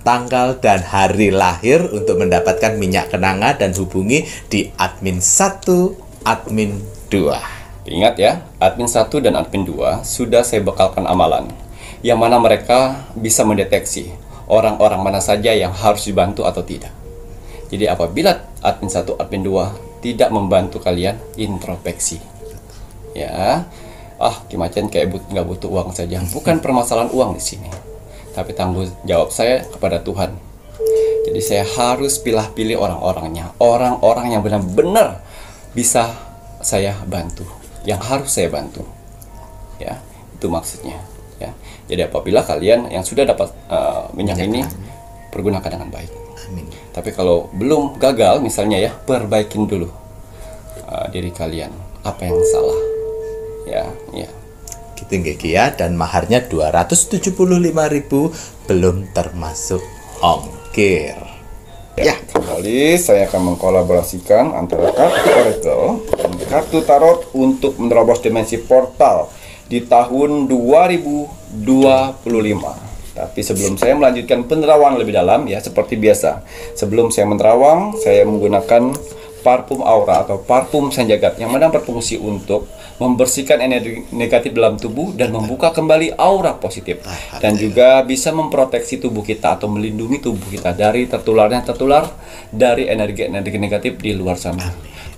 tanggal dan hari lahir untuk mendapatkan minyak kenanga, dan hubungi di admin 1, admin 2. Ingat ya, admin 1 dan admin 2 sudah saya bekalkan amalan, yang mana mereka bisa mendeteksi orang-orang mana saja yang harus dibantu atau tidak. Jadi apabila admin 1, admin 2 tidak membantu kalian, introspeksi. Ya, Ki Macan kayak nggak butuh uang saja. Bukan permasalahan uang di sini, tapi tanggung jawab saya kepada Tuhan. Jadi saya harus pilih-pilih orang-orangnya, orang-orang yang benar-benar bisa saya bantu, yang harus saya bantu. Ya, itu maksudnya. Ya, jadi apabila kalian yang sudah dapat minyak ini, pergunakan dengan baik. Amin. Tapi kalau belum, gagal misalnya, ya, perbaikin dulu diri kalian, apa yang salah. Ya. Gitu nggih Ki ya. Dan maharnya 275.000 belum termasuk ongkir. Ya, kembali saya akan mengkolaborasikan antara kartu Oracle dan kartu Tarot untuk menerobos dimensi portal di tahun 2025. Tapi sebelum saya melanjutkan penerawangan lebih dalam, ya, seperti biasa, sebelum saya menerawang, saya menggunakan parfum aura atau parfum sanjagat yang mana berfungsi untuk membersihkan energi negatif dalam tubuh dan membuka kembali aura positif, dan juga bisa memproteksi tubuh kita atau melindungi tubuh kita dari tertular dari energi-energi negatif di luar sana,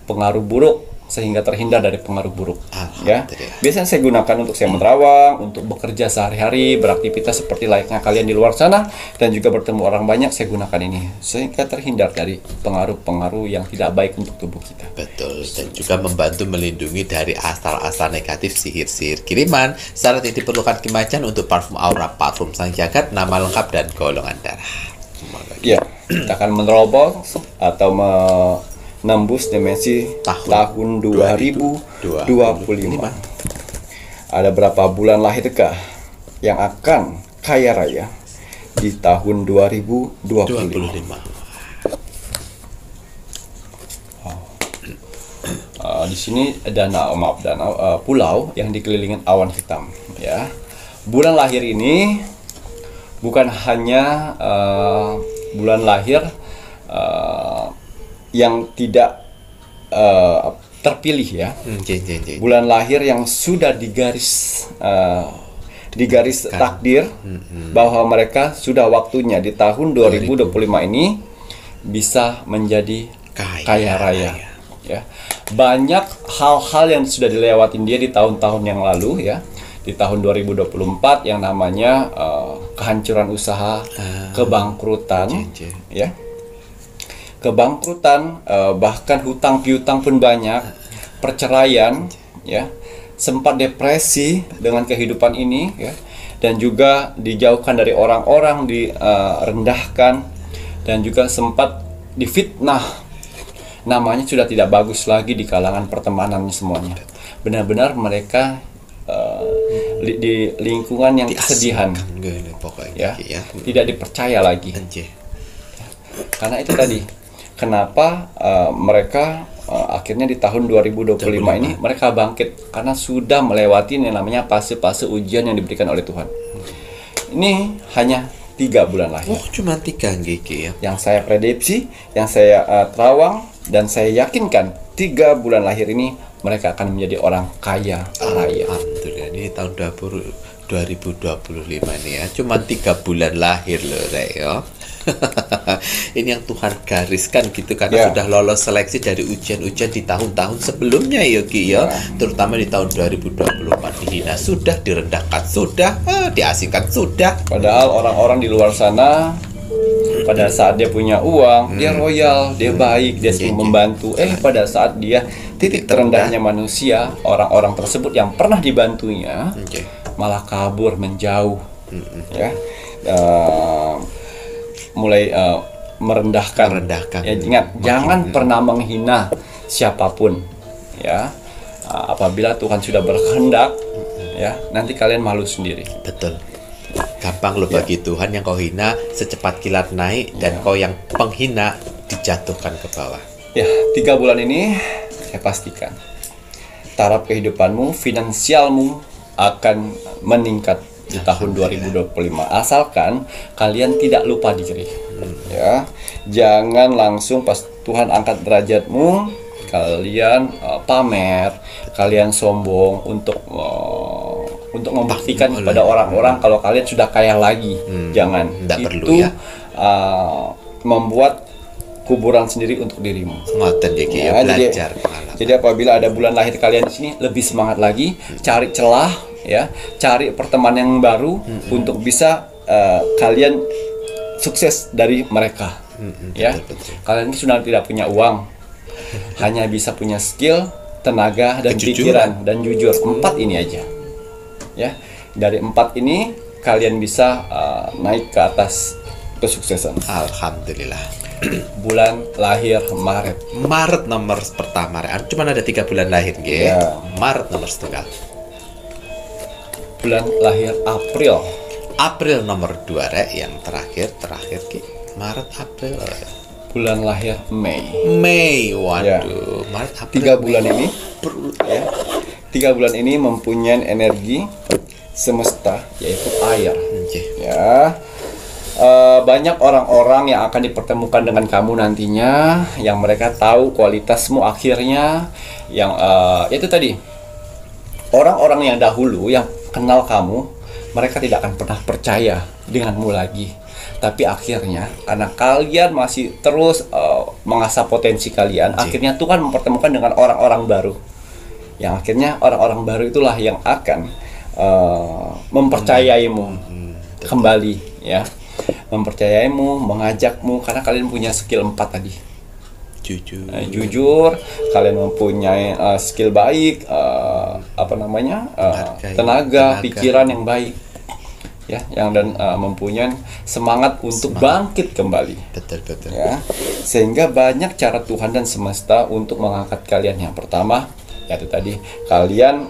pengaruh buruk, sehingga terhindar dari pengaruh buruk. Ya, biasanya saya gunakan untuk saya menerawang, untuk bekerja sehari-hari, beraktivitas seperti layaknya kalian di luar sana, dan juga bertemu orang banyak. Saya gunakan ini sehingga terhindar dari pengaruh-pengaruh yang tidak baik untuk tubuh kita. Betul, dan juga membantu melindungi dari asal-asal negatif, sihir-sihir kiriman. Syarat yang diperlukan Ki Macan untuk parfum aura, parfum sang jagat, nama lengkap dan golongan darah. Ya, kita akan menerobos atau menembus dimensi tahun 2025. Ada berapa bulan lahirkah yang akan kaya raya di tahun 2025? Di sini pulau yang dikelilingi awan hitam. Ya, bulan lahir ini bukan hanya bulan lahir yang tidak terpilih, ya. Bulan lahir yang sudah digaris takdir bahwa mereka sudah waktunya di tahun 2025 ini bisa menjadi kaya raya. Ya, banyak hal-hal yang sudah dilewatin dia di tahun-tahun yang lalu, ya. Di tahun 2024 yang namanya kehancuran usaha, kebangkrutan, ya. Kebangkrutan, bahkan hutang piutang pun banyak, perceraian, ya, sempat depresi dengan kehidupan ini, ya, dan juga dijauhkan dari orang-orang, direndahkan, dan juga sempat difitnah, namanya sudah tidak bagus lagi di kalangan pertemanan semuanya. Benar-benar mereka di lingkungan yang kesedihan, ya, tidak dipercaya lagi. Karena itu tadi, kenapa mereka akhirnya di tahun 2025 ini mereka bangkit, karena sudah melewati yang namanya fase-fase ujian yang diberikan oleh Tuhan. Ini hanya 3 bulan lahir. Oh, cuma 3 ya. Yang saya prediksi, yang saya terawang, dan saya yakinkan 3 bulan lahir ini mereka akan menjadi orang kaya raya. Alhamdulillah, ini tahun 2025 nih ya, cuma 3 bulan lahir loh Rek ya. Ini yang Tuhan gariskan gitu, karena sudah lolos seleksi dari ujian-ujian di tahun-tahun sebelumnya ya Ki ya, terutama di tahun 2024 dihina sudah, direndahkan sudah, diasingkan sudah. Padahal orang-orang di luar sana pada saat dia punya uang, dia royal, dia baik, dia sering membantu. Pada saat dia titik terendahnya manusia, orang-orang tersebut yang pernah dibantunya malah kabur menjauh, ya, mulai merendahkan. Ya, ingat, jangan pernah menghina siapapun, ya. Apabila Tuhan sudah berkehendak, ya, nanti kalian malu sendiri. Betul. Gampang loh bagi Tuhan, yang kau hina secepat kilat naik, dan kau yang penghina dijatuhkan ke bawah. Ya, 3 bulan ini saya pastikan taraf kehidupanmu, finansialmu akan meningkat di tahun 2025, asalkan kalian tidak lupa diri. Ya, jangan langsung pas Tuhan angkat derajatmu kalian pamer, kalian sombong untuk membuktikan kepada orang-orang kalau kalian sudah kaya lagi. Jangan. Itu membuat kuburan sendiri untuk dirimu. Ngoten ya, belajar. Jadi apabila ada bulan lahir kalian di sini, lebih semangat lagi, cari celah, ya, cari pertemanan yang baru untuk bisa kalian sukses dari mereka. Ya, kalian ini sudah tidak punya uang, hanya bisa punya skill, tenaga, dan pikiran, dan jujur. 4 ini aja. Ya, dari 4 ini kalian bisa naik ke atas kesuksesan. Alhamdulillah. Bulan lahir Maret. Maret nomor pertama, cuma ada 3 bulan lahir nggih. Ya. Maret nomor setunggal. Bulan lahir April. April nomor 2 Rek, yang terakhir Ki. Maret, April. Bulan lahir Mei. Mei, waduh. Ya. Maret, April, 3 bulan ini, ya, 3 bulan ini mempunyai energi semesta, yaitu air. Ya, banyak orang-orang yang akan dipertemukan dengan kamu nantinya, yang mereka tahu kualitasmu akhirnya, yang itu tadi, orang-orang yang dahulu yang kenal kamu, mereka tidak akan pernah percaya denganmu lagi. Tapi akhirnya karena kalian masih terus mengasah potensi kalian, akhirnya Tuhan mempertemukan dengan orang-orang baru. Yang akhirnya orang-orang baru itulah yang akan mempercayaimu kembali, ya. Mempercayaimu, mengajakmu, karena kalian punya skill 4 tadi. Jujur, kalian mempunyai skill baik, tenaga, pikiran yang baik, ya, yang dan mempunyai semangat untuk bangkit kembali. Betul. Ya, sehingga banyak cara Tuhan dan semesta untuk mengangkat kalian. Yang pertama, yaitu tadi, kalian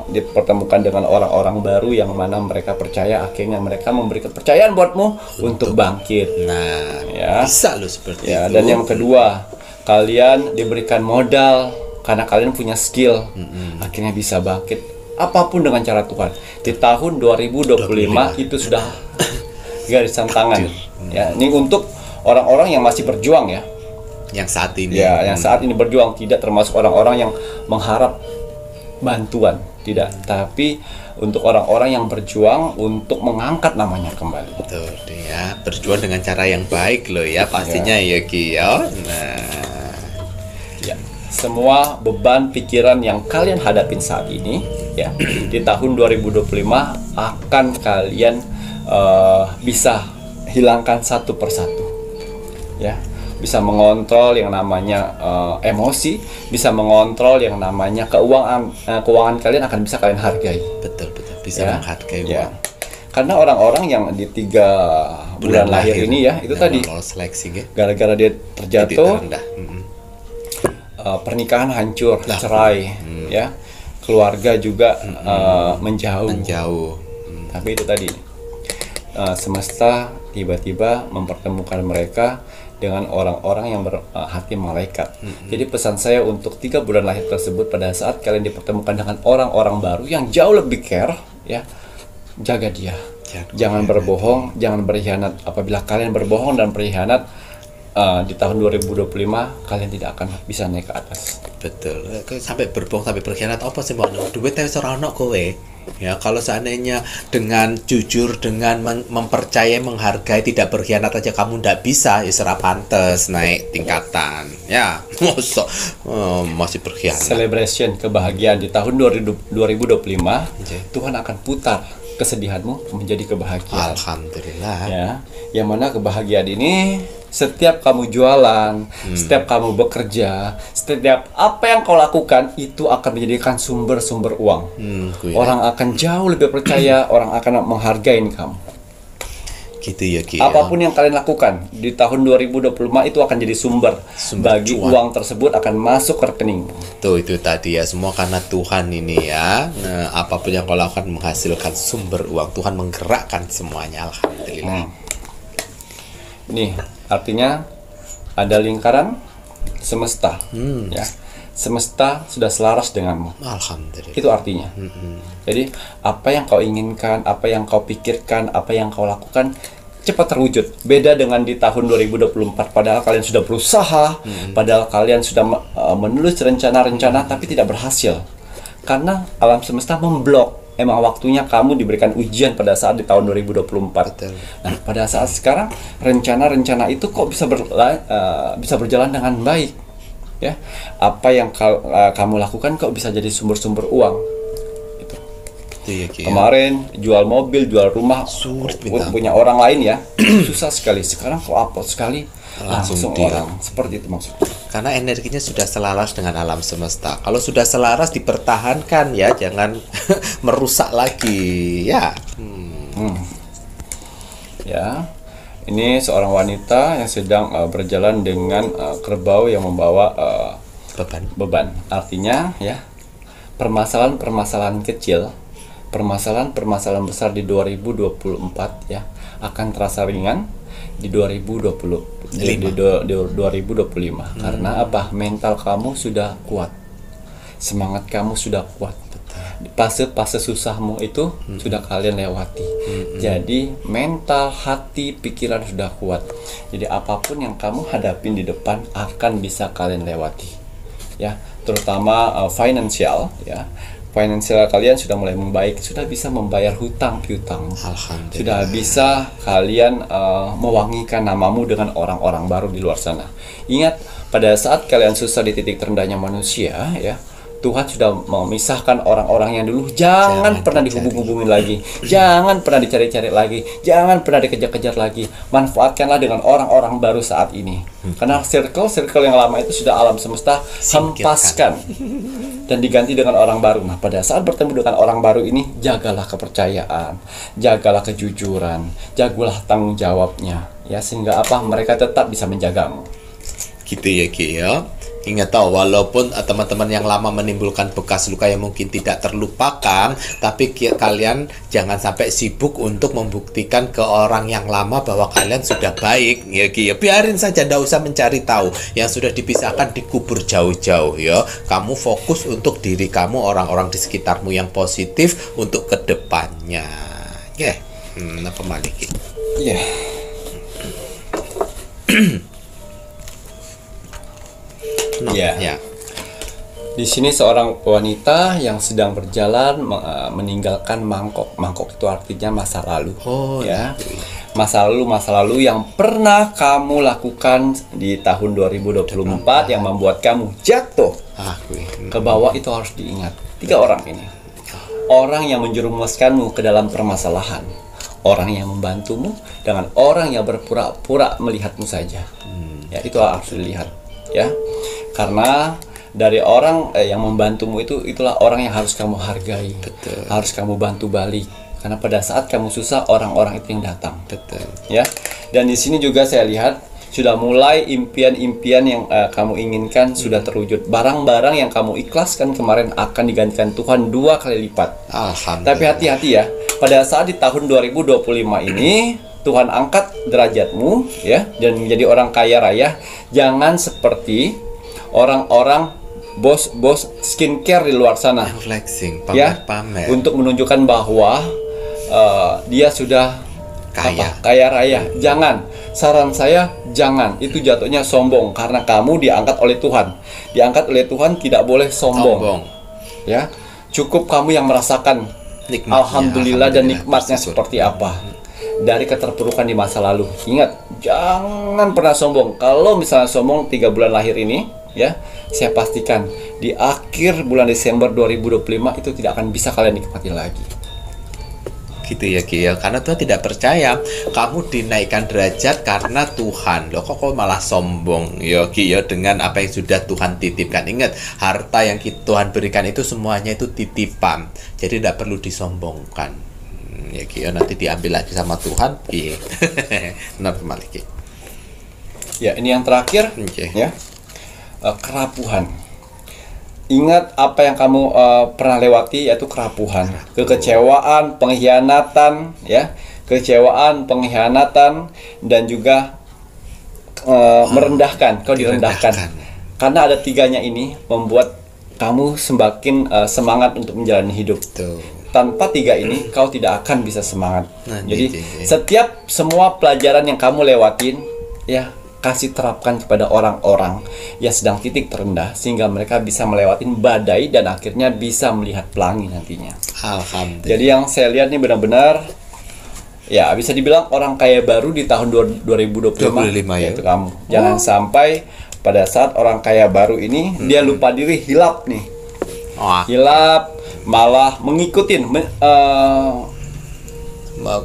dipertemukan dengan orang-orang baru yang mana mereka percaya, akhirnya mereka memberi kepercayaan buatmu untuk bangkit. Nah, ya, bisa lo seperti itu. Dan yang kedua, kalian diberikan modal karena kalian punya skill, akhirnya bisa bangkit apapun dengan cara Tuhan. Di tahun 2025 itu sudah garisan tangan. Ya, ini untuk orang-orang yang masih berjuang, ya. Yang saat ini. Ya, yang saat ini berjuang, tidak termasuk orang-orang yang mengharap bantuan, tidak. Tapi untuk orang-orang yang berjuang untuk mengangkat namanya kembali. Betul, ya. Berjuang dengan cara yang baik loh ya, pastinya ya Ki ya. Nah, ya, semua beban pikiran yang kalian hadapin saat ini, ya, di tahun 2025 akan kalian bisa hilangkan satu persatu, ya. Bisa mengontrol yang namanya emosi, bisa mengontrol yang namanya keuangan kalian akan bisa kalian hargai. Betul, bisa menghargai uang. Ya. Karena orang-orang yang di 3 bulan lahir ini, ya, itu tadi seleksi, gara-gara dia terjatuh, pernikahan hancur, cerai, ya, keluarga juga menjauh. Tapi itu tadi, semesta tiba-tiba mempertemukan mereka dengan orang-orang yang berhati malaikat. Jadi pesan saya untuk 3 bulan lahir tersebut, pada saat kalian dipertemukan dengan orang-orang baru yang jauh lebih care, ya, jaga dia. Jangan berbohong, jangan berkhianat. Apabila kalian berbohong dan berkhianat, di tahun 2025 kalian tidak akan bisa naik ke atas. Betul. Sampai berbohong, sampai berkhianat apa sih mau duit wis ora ono kowe. Ya, kalau seandainya dengan jujur, dengan mempercayai, menghargai, tidak berkhianat aja kamu ndak bisa, ya serah pantes naik tingkatan. Ya, masa masih berkhianat. Celebration kebahagiaan di tahun 2025, Tuhan akan putar kesedihanmu menjadi kebahagiaan. Alhamdulillah. Ya, yang mana kebahagiaan ini setiap kamu jualan, setiap kamu bekerja, setiap apa yang kau lakukan itu akan menjadikan sumber-sumber uang. Orang akan jauh lebih percaya, orang akan menghargai kamu. Gitu ya, Ki. Apapun yang kalian lakukan di tahun 2025 itu akan jadi sumber bagi cuan. uang tersebut akan masuk ke rekeningmu. Tuh, itu tadi ya, semua karena Tuhan ini ya. Nah, apapun yang kau lakukan menghasilkan sumber uang. Tuhan menggerakkan semuanya. Alhamdulillah. Nih, artinya ada lingkaran semesta. Ya. Semesta sudah selaras denganmu. Alhamdulillah. Itu artinya. Jadi, apa yang kau inginkan, apa yang kau pikirkan, apa yang kau lakukan cepat terwujud. Beda dengan di tahun 2024, padahal kalian sudah berusaha, padahal kalian sudah menulis rencana-rencana tapi tidak berhasil. Karena alam semesta memblok. Emang waktunya kamu diberikan ujian pada saat di tahun 2024. Betul. Nah, pada saat sekarang rencana-rencana itu kok bisa berjalan dengan baik. Ya, apa yang kamu lakukan kok bisa jadi sumber-sumber uang. Itu ya, Ki. Kemarin jual mobil, jual rumah Sulit punya orang lain ya, susah sekali. Sekarang kok upload sekali langsung deal. orang. Seperti itu maksudnya. Karena energinya sudah selaras dengan alam semesta. Kalau sudah selaras dipertahankan ya, jangan merusak lagi ya. Ya, ini seorang wanita yang sedang berjalan dengan kerbau yang membawa beban. Artinya ya, permasalahan-permasalahan kecil, permasalahan-permasalahan besar di 2024 ya akan terasa ringan di 2025. Karena apa? Mental kamu sudah kuat. Semangat kamu sudah kuat. Fase-fase susahmu itu sudah kalian lewati. Jadi mental, hati, pikiran sudah kuat. Jadi apapun yang kamu hadapin di depan akan bisa kalian lewati. Ya, terutama finansial ya. Finansial kalian sudah mulai membaik, sudah bisa membayar hutang piutang, Alhamdulillah. sudah bisa kalian mewangikan namamu dengan orang-orang baru di luar sana. Ingat, pada saat kalian susah di titik terendahnya manusia, ya Tuhan sudah memisahkan orang-orang yang dulu. Jangan pernah dihubung-hubungin lagi, jangan pernah dicari-cari lagi, jangan pernah dikejar-kejar lagi. Manfaatkanlah dengan orang-orang baru saat ini. Karena circle yang lama itu sudah alam semesta hempaskan dan diganti dengan orang baru. Nah, pada saat bertemu dengan orang baru ini, jagalah kepercayaan, jagalah kejujuran, jagalah tanggung jawabnya, ya sehingga apa? Mereka tetap bisa menjagamu. Gitu ya, Ki ya. Ingat tahu, walaupun teman-teman yang lama menimbulkan bekas luka yang mungkin tidak terlupakan, tapi kalian jangan sampai sibuk untuk membuktikan ke orang yang lama bahwa kalian sudah baik ya, Ki ya. Biarin saja, ndak usah mencari tahu. Yang sudah dipisahkan dikubur jauh-jauh ya. Kamu fokus untuk diri kamu, orang-orang di sekitarmu yang positif untuk kedepannya. Ya, apa lagi, Ki? Iya. Ya. Di sini seorang wanita yang sedang berjalan meninggalkan mangkok. Mangkok itu artinya masa lalu. Ya. Masa lalu yang pernah kamu lakukan di tahun 2024 yang membuat kamu jatuh ke bawah, itu harus diingat. 3 orang ini. Orang yang menjerumuskanmu ke dalam permasalahan, orang yang membantumu, dengan orang yang berpura-pura melihatmu saja. Ya, itu harus dilihat. Ya, karena dari orang yang membantumu itulah orang yang harus kamu hargai. Betul. Harus kamu bantu balik. Karena pada saat kamu susah, orang-orang itu yang datang. Betul. Ya, dan di sini juga saya lihat sudah mulai impian-impian yang kamu inginkan sudah terwujud. Barang-barang yang kamu ikhlaskan kemarin akan digantikan Tuhan 2 kali lipat. Alhamdulillah. Tapi hati-hati ya, pada saat di tahun 2025 ini Tuhan angkat derajatmu ya, dan menjadi orang kaya raya. Jangan seperti orang-orang bos skincare di luar sana, flexing, pamer-pamer, untuk menunjukkan bahwa dia sudah kaya raya. Jangan, saran saya jangan. Itu jatuhnya sombong, karena kamu diangkat oleh Tuhan. Diangkat oleh Tuhan tidak boleh sombong. Ya, cukup kamu yang merasakan Nikmatnya, alhamdulillah dan alhamdulillah, nikmatnya bersyukur. seperti apa dari keterpurukan di masa lalu. Ingat, jangan pernah sombong. Kalau misalnya sombong 3 bulan lahir ini, ya, saya pastikan di akhir bulan Desember 2025 itu tidak akan bisa kalian nikmati lagi. Gitu ya Ki ya, karena Tuhan tidak percaya kamu dinaikkan derajat karena Tuhan. Loh kok malah sombong ya Ki ya, dengan apa yang sudah Tuhan titipkan. Ingat, harta yang Tuhan berikan itu semuanya itu titipan, jadi tidak perlu disombongkan. Ya Ki ya, nanti diambil lagi sama Tuhan Ki. Normal Ki. Ya, ini yang terakhir, Oke. ya, kerapuhan. Ingat apa yang kamu pernah lewati, yaitu kerapuhan, kekecewaan, pengkhianatan, ya, kekecewaan, pengkhianatan, dan juga merendahkan. Kau direndahkan. Karena ada 3-nya ini membuat kamu semakin semangat untuk menjalani hidup. Tuh. Tanpa 3 ini, kau tidak akan bisa semangat. Nah, Jadi jadi. semua pelajaran yang kamu lewatin, ya, kasih terapkan kepada orang-orang yang sedang titik terendah, sehingga mereka bisa melewatin badai dan akhirnya bisa melihat pelangi nantinya. Alhamdulillah. Jadi yang saya lihat nih benar-benar, ya, bisa dibilang orang kaya baru di tahun 2025 ya. yaitu kamu. Jangan sampai pada saat orang kaya baru ini dia lupa diri, hilap nih. Wah, Hilap, malah mengikutin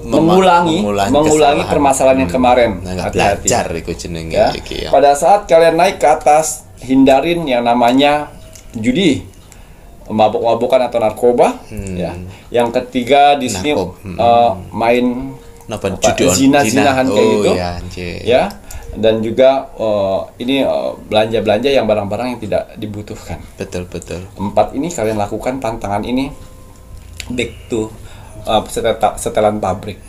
mengulangi kesalahan. permasalahan yang kemarin. Nah, nggak Hati-hati. belajar itu jenenge Ya. iki ya. Pada saat kalian naik ke atas, hindarin yang namanya judi, mabuk-mabukan atau narkoba. Ya. Yang ketiga di sini main Napa zina-zinahan kayak gitu. Ya, anjir. Ya. Dan juga ini belanja-belanja yang barang-barang yang tidak dibutuhkan. Betul. 4 ini kalian lakukan tantangan ini back to setelan pabrik.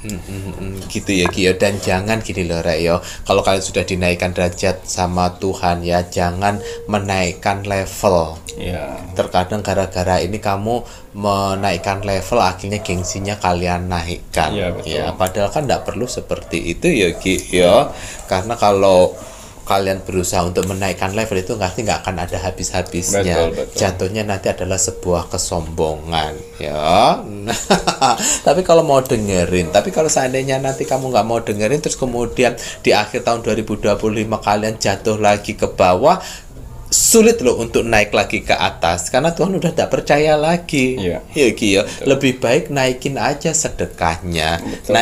Gitu ya Ki ya. Dan jangan gini loh Rek ya, kalau kalian sudah dinaikkan derajat sama Tuhan ya, jangan menaikkan level. Ya. Terkadang gara-gara ini kamu menaikkan level, akhirnya gengsinya kalian naikkan. Iya, betul. Ya, padahal kan tidak perlu seperti itu ya Ki ya. Karena kalau kalian berusaha untuk menaikkan level itu nggak akan ada habis-habisnya. Betul. Jatuhnya nanti adalah sebuah kesombongan ya. Tapi kalau seandainya nanti kamu nggak mau dengerin, terus kemudian di akhir tahun 2025 kalian jatuh lagi ke bawah, sulit loh untuk naik lagi ke atas karena Tuhan udah tidak percaya lagi. Iya. Ya Ki ya. Lebih baik naikin aja sedekahnya. Betul.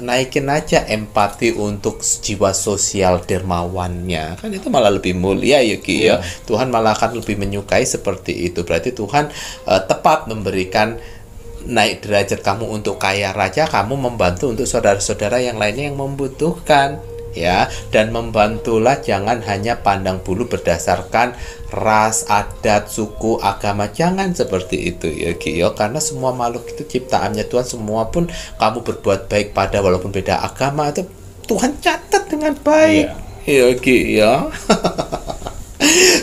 Naikin aja empati untuk jiwa sosial dermawannya. Kan itu malah lebih mulia ya Ki ya. Tuhan malah akan lebih menyukai seperti itu. Berarti Tuhan tepat memberikan naik derajat kamu untuk kaya raya, kamu membantu untuk saudara-saudara yang lainnya yang membutuhkan. Ya, dan membantulah, jangan hanya pandang bulu berdasarkan ras, adat, suku, agama. Jangan seperti itu ya Ki ya, karena semua makhluk itu ciptaannya Tuhan, semua pun kamu berbuat baik pada walaupun beda agama itu Tuhan catat dengan baik. Ya Ki ya.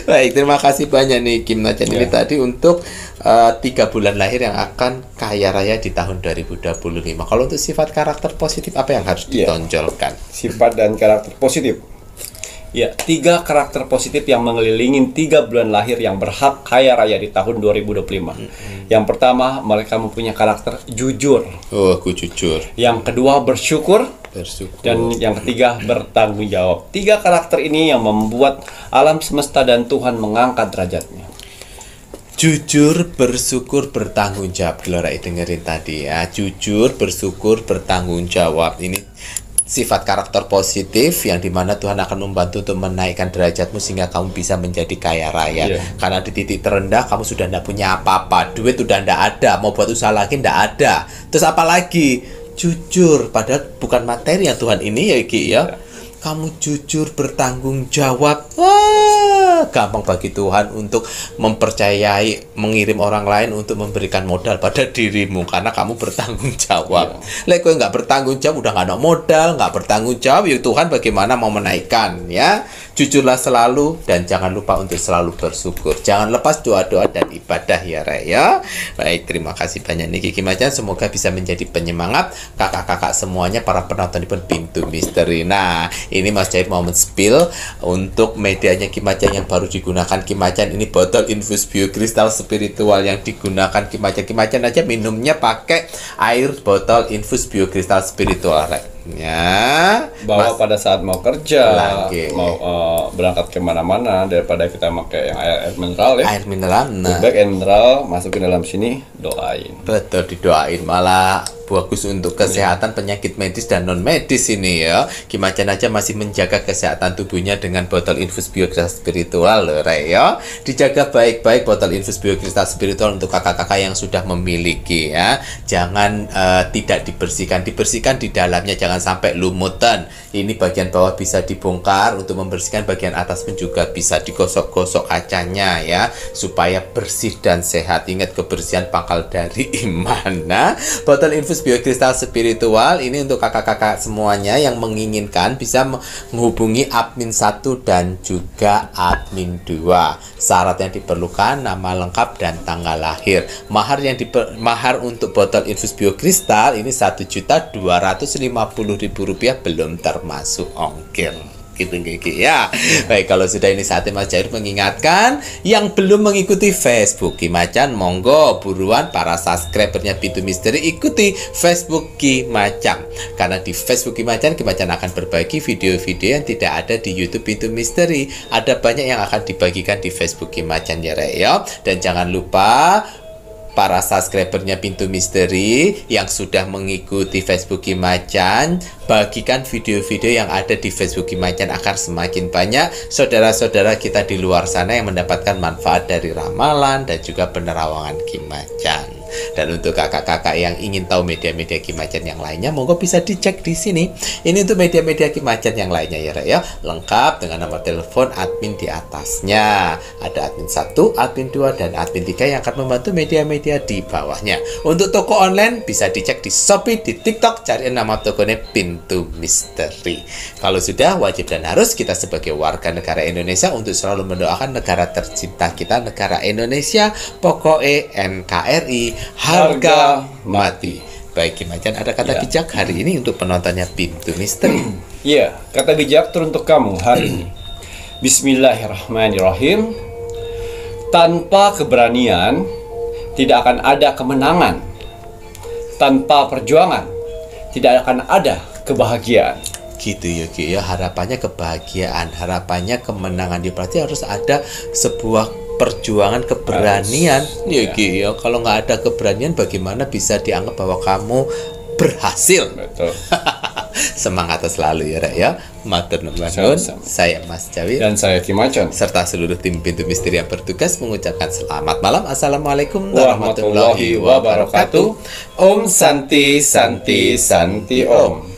Baik, terima kasih banyak nih Kim Najan ini tadi untuk 3 bulan lahir yang akan kaya raya di tahun 2025. Kalau untuk sifat karakter positif apa yang harus ditonjolkan? Sifat dan karakter positif. Ya, 3 karakter positif yang mengelilingi 3 bulan lahir yang berhak kaya raya di tahun 2025. Yang pertama, mereka mempunyai karakter jujur. Oh, aku jujur. Yang kedua, bersyukur. Dan yang ketiga, bertanggung jawab. 3 karakter ini yang membuat alam semesta dan Tuhan mengangkat derajatnya. Jujur, bersyukur, bertanggung jawab. Gelora dengerin tadi ya. Jujur, bersyukur, bertanggung jawab. Ini sifat karakter positif yang dimana Tuhan akan membantu untuk menaikkan derajatmu sehingga kamu bisa menjadi kaya raya. Karena di titik terendah kamu sudah tidak punya apa-apa, duit sudah tidak ada, mau buat usaha lagi tidak ada. Terus apa lagi? Jujur, padahal bukan materi yang Tuhan ini ya Ki ya. Kamu jujur, bertanggung jawab. Wah, gampang bagi Tuhan untuk mempercayai, mengirim orang lain untuk memberikan modal pada dirimu karena kamu bertanggung jawab. Lek kowe nggak bertanggung jawab, udah nggak ada modal, nggak bertanggung jawab, ya Tuhan bagaimana mau menaikkan ya? Jujurlah selalu dan jangan lupa untuk selalu bersyukur. Jangan lepas doa-doa dan ibadah ya Rek ya. Baik, terima kasih banyak nih Ki Macan. Semoga bisa menjadi penyemangat kakak-kakak semuanya, para penonton di Pintu Misteri. Nah, ini Mas Jair mau men-spill untuk medianya Ki Macan yang baru digunakan Ki Macan. Ini botol infus biokristal spiritual yang digunakan Ki Macan. Ki Macan aja minumnya pakai air botol infus biokristal spiritual Rek. Ya, bawa pada saat mau kerja, lagi. mau berangkat kemana-mana, daripada kita pakai yang air mineral ya. Air mineral, nah. Baik, air mineral masukin dalam sini, doain. Betul, didoain, malah bagus untuk kesehatan penyakit medis dan non medis ini ya. Ki Macan aja masih menjaga kesehatan tubuhnya dengan botol infus biokristal spiritual loh Rek ya. Dijaga baik-baik botol infus biokristal spiritual untuk kakak-kakak yang sudah memiliki ya. Jangan tidak dibersihkan di dalamnya, jangan sampai lumutan. Ini bagian bawah bisa dibongkar, untuk membersihkan bagian atas pun juga bisa digosok-gosok kacanya ya, supaya bersih dan sehat. Ingat, kebersihan pangkal dari iman. Nah, botol infus biokristal spiritual ini untuk kakak-kakak semuanya yang menginginkan bisa menghubungi admin 1 dan juga admin 2. Syarat yang diperlukan nama lengkap dan tanggal lahir. Mahar untuk botol infus biokristal ini Rp1.250.000 belum termasuk ongkir. Gitu ya. Baik, kalau sudah ini saatnya Mas Jair mengingatkan yang belum mengikuti Facebook Ki Macan, monggo buruan para subscribernya Pintu Misteri ikuti Facebook Ki Macan. Karena di Facebook Ki Macan akan berbagi video-video yang tidak ada di YouTube Pintu Misteri. Ada banyak yang akan dibagikan di Facebook Ki Macan ya Rek ya. Dan jangan lupa para subscribernya Pintu Misteri yang sudah mengikuti Facebook Ki Macan, bagikan video-video yang ada di Facebook Ki Macan agar semakin banyak saudara-saudara kita di luar sana yang mendapatkan manfaat dari ramalan dan juga penerawangan Ki Macan. Dan untuk kakak-kakak yang ingin tahu media-media Ki Macan yang lainnya, monggo bisa dicek di sini. Ini untuk media-media Ki Macan yang lainnya ya Rek ya, lengkap dengan nomor telepon admin di atasnya. Ada admin 1, admin 2, dan admin 3 yang akan membantu media-media di bawahnya. Untuk toko online bisa dicek di Shopee, di TikTok, cari nama tokonya Pintu Misteri. Kalau sudah, wajib dan harus kita sebagai warga negara Indonesia untuk selalu mendoakan negara tercinta kita, negara Indonesia. Pokoknya NKRI harga mati. Baik Ki Macan, ada kata bijak hari ini untuk penontonnya Pintu Misteri. Iya, kata bijak teruntuk kamu hari ini. Bismillahirrahmanirrahim. Tanpa keberanian tidak akan ada kemenangan. Tanpa perjuangan tidak akan ada kebahagiaan. Gitu ya Ki ya, harapannya kebahagiaan, harapannya kemenangan. Dia berarti harus ada sebuah perjuangan, keberanian ya Ki ya. Kalau nggak ada keberanian, bagaimana bisa dianggap bahwa kamu berhasil? Betul. Semangat selalu ya Rek ya. Matur nuwun. Saya Mas Jair dan saya Ki Macan serta seluruh tim Pintu Misteri yang bertugas mengucapkan selamat malam. Assalamualaikum warahmatullahi wabarakatuh. Om Santi Santi Santi Om.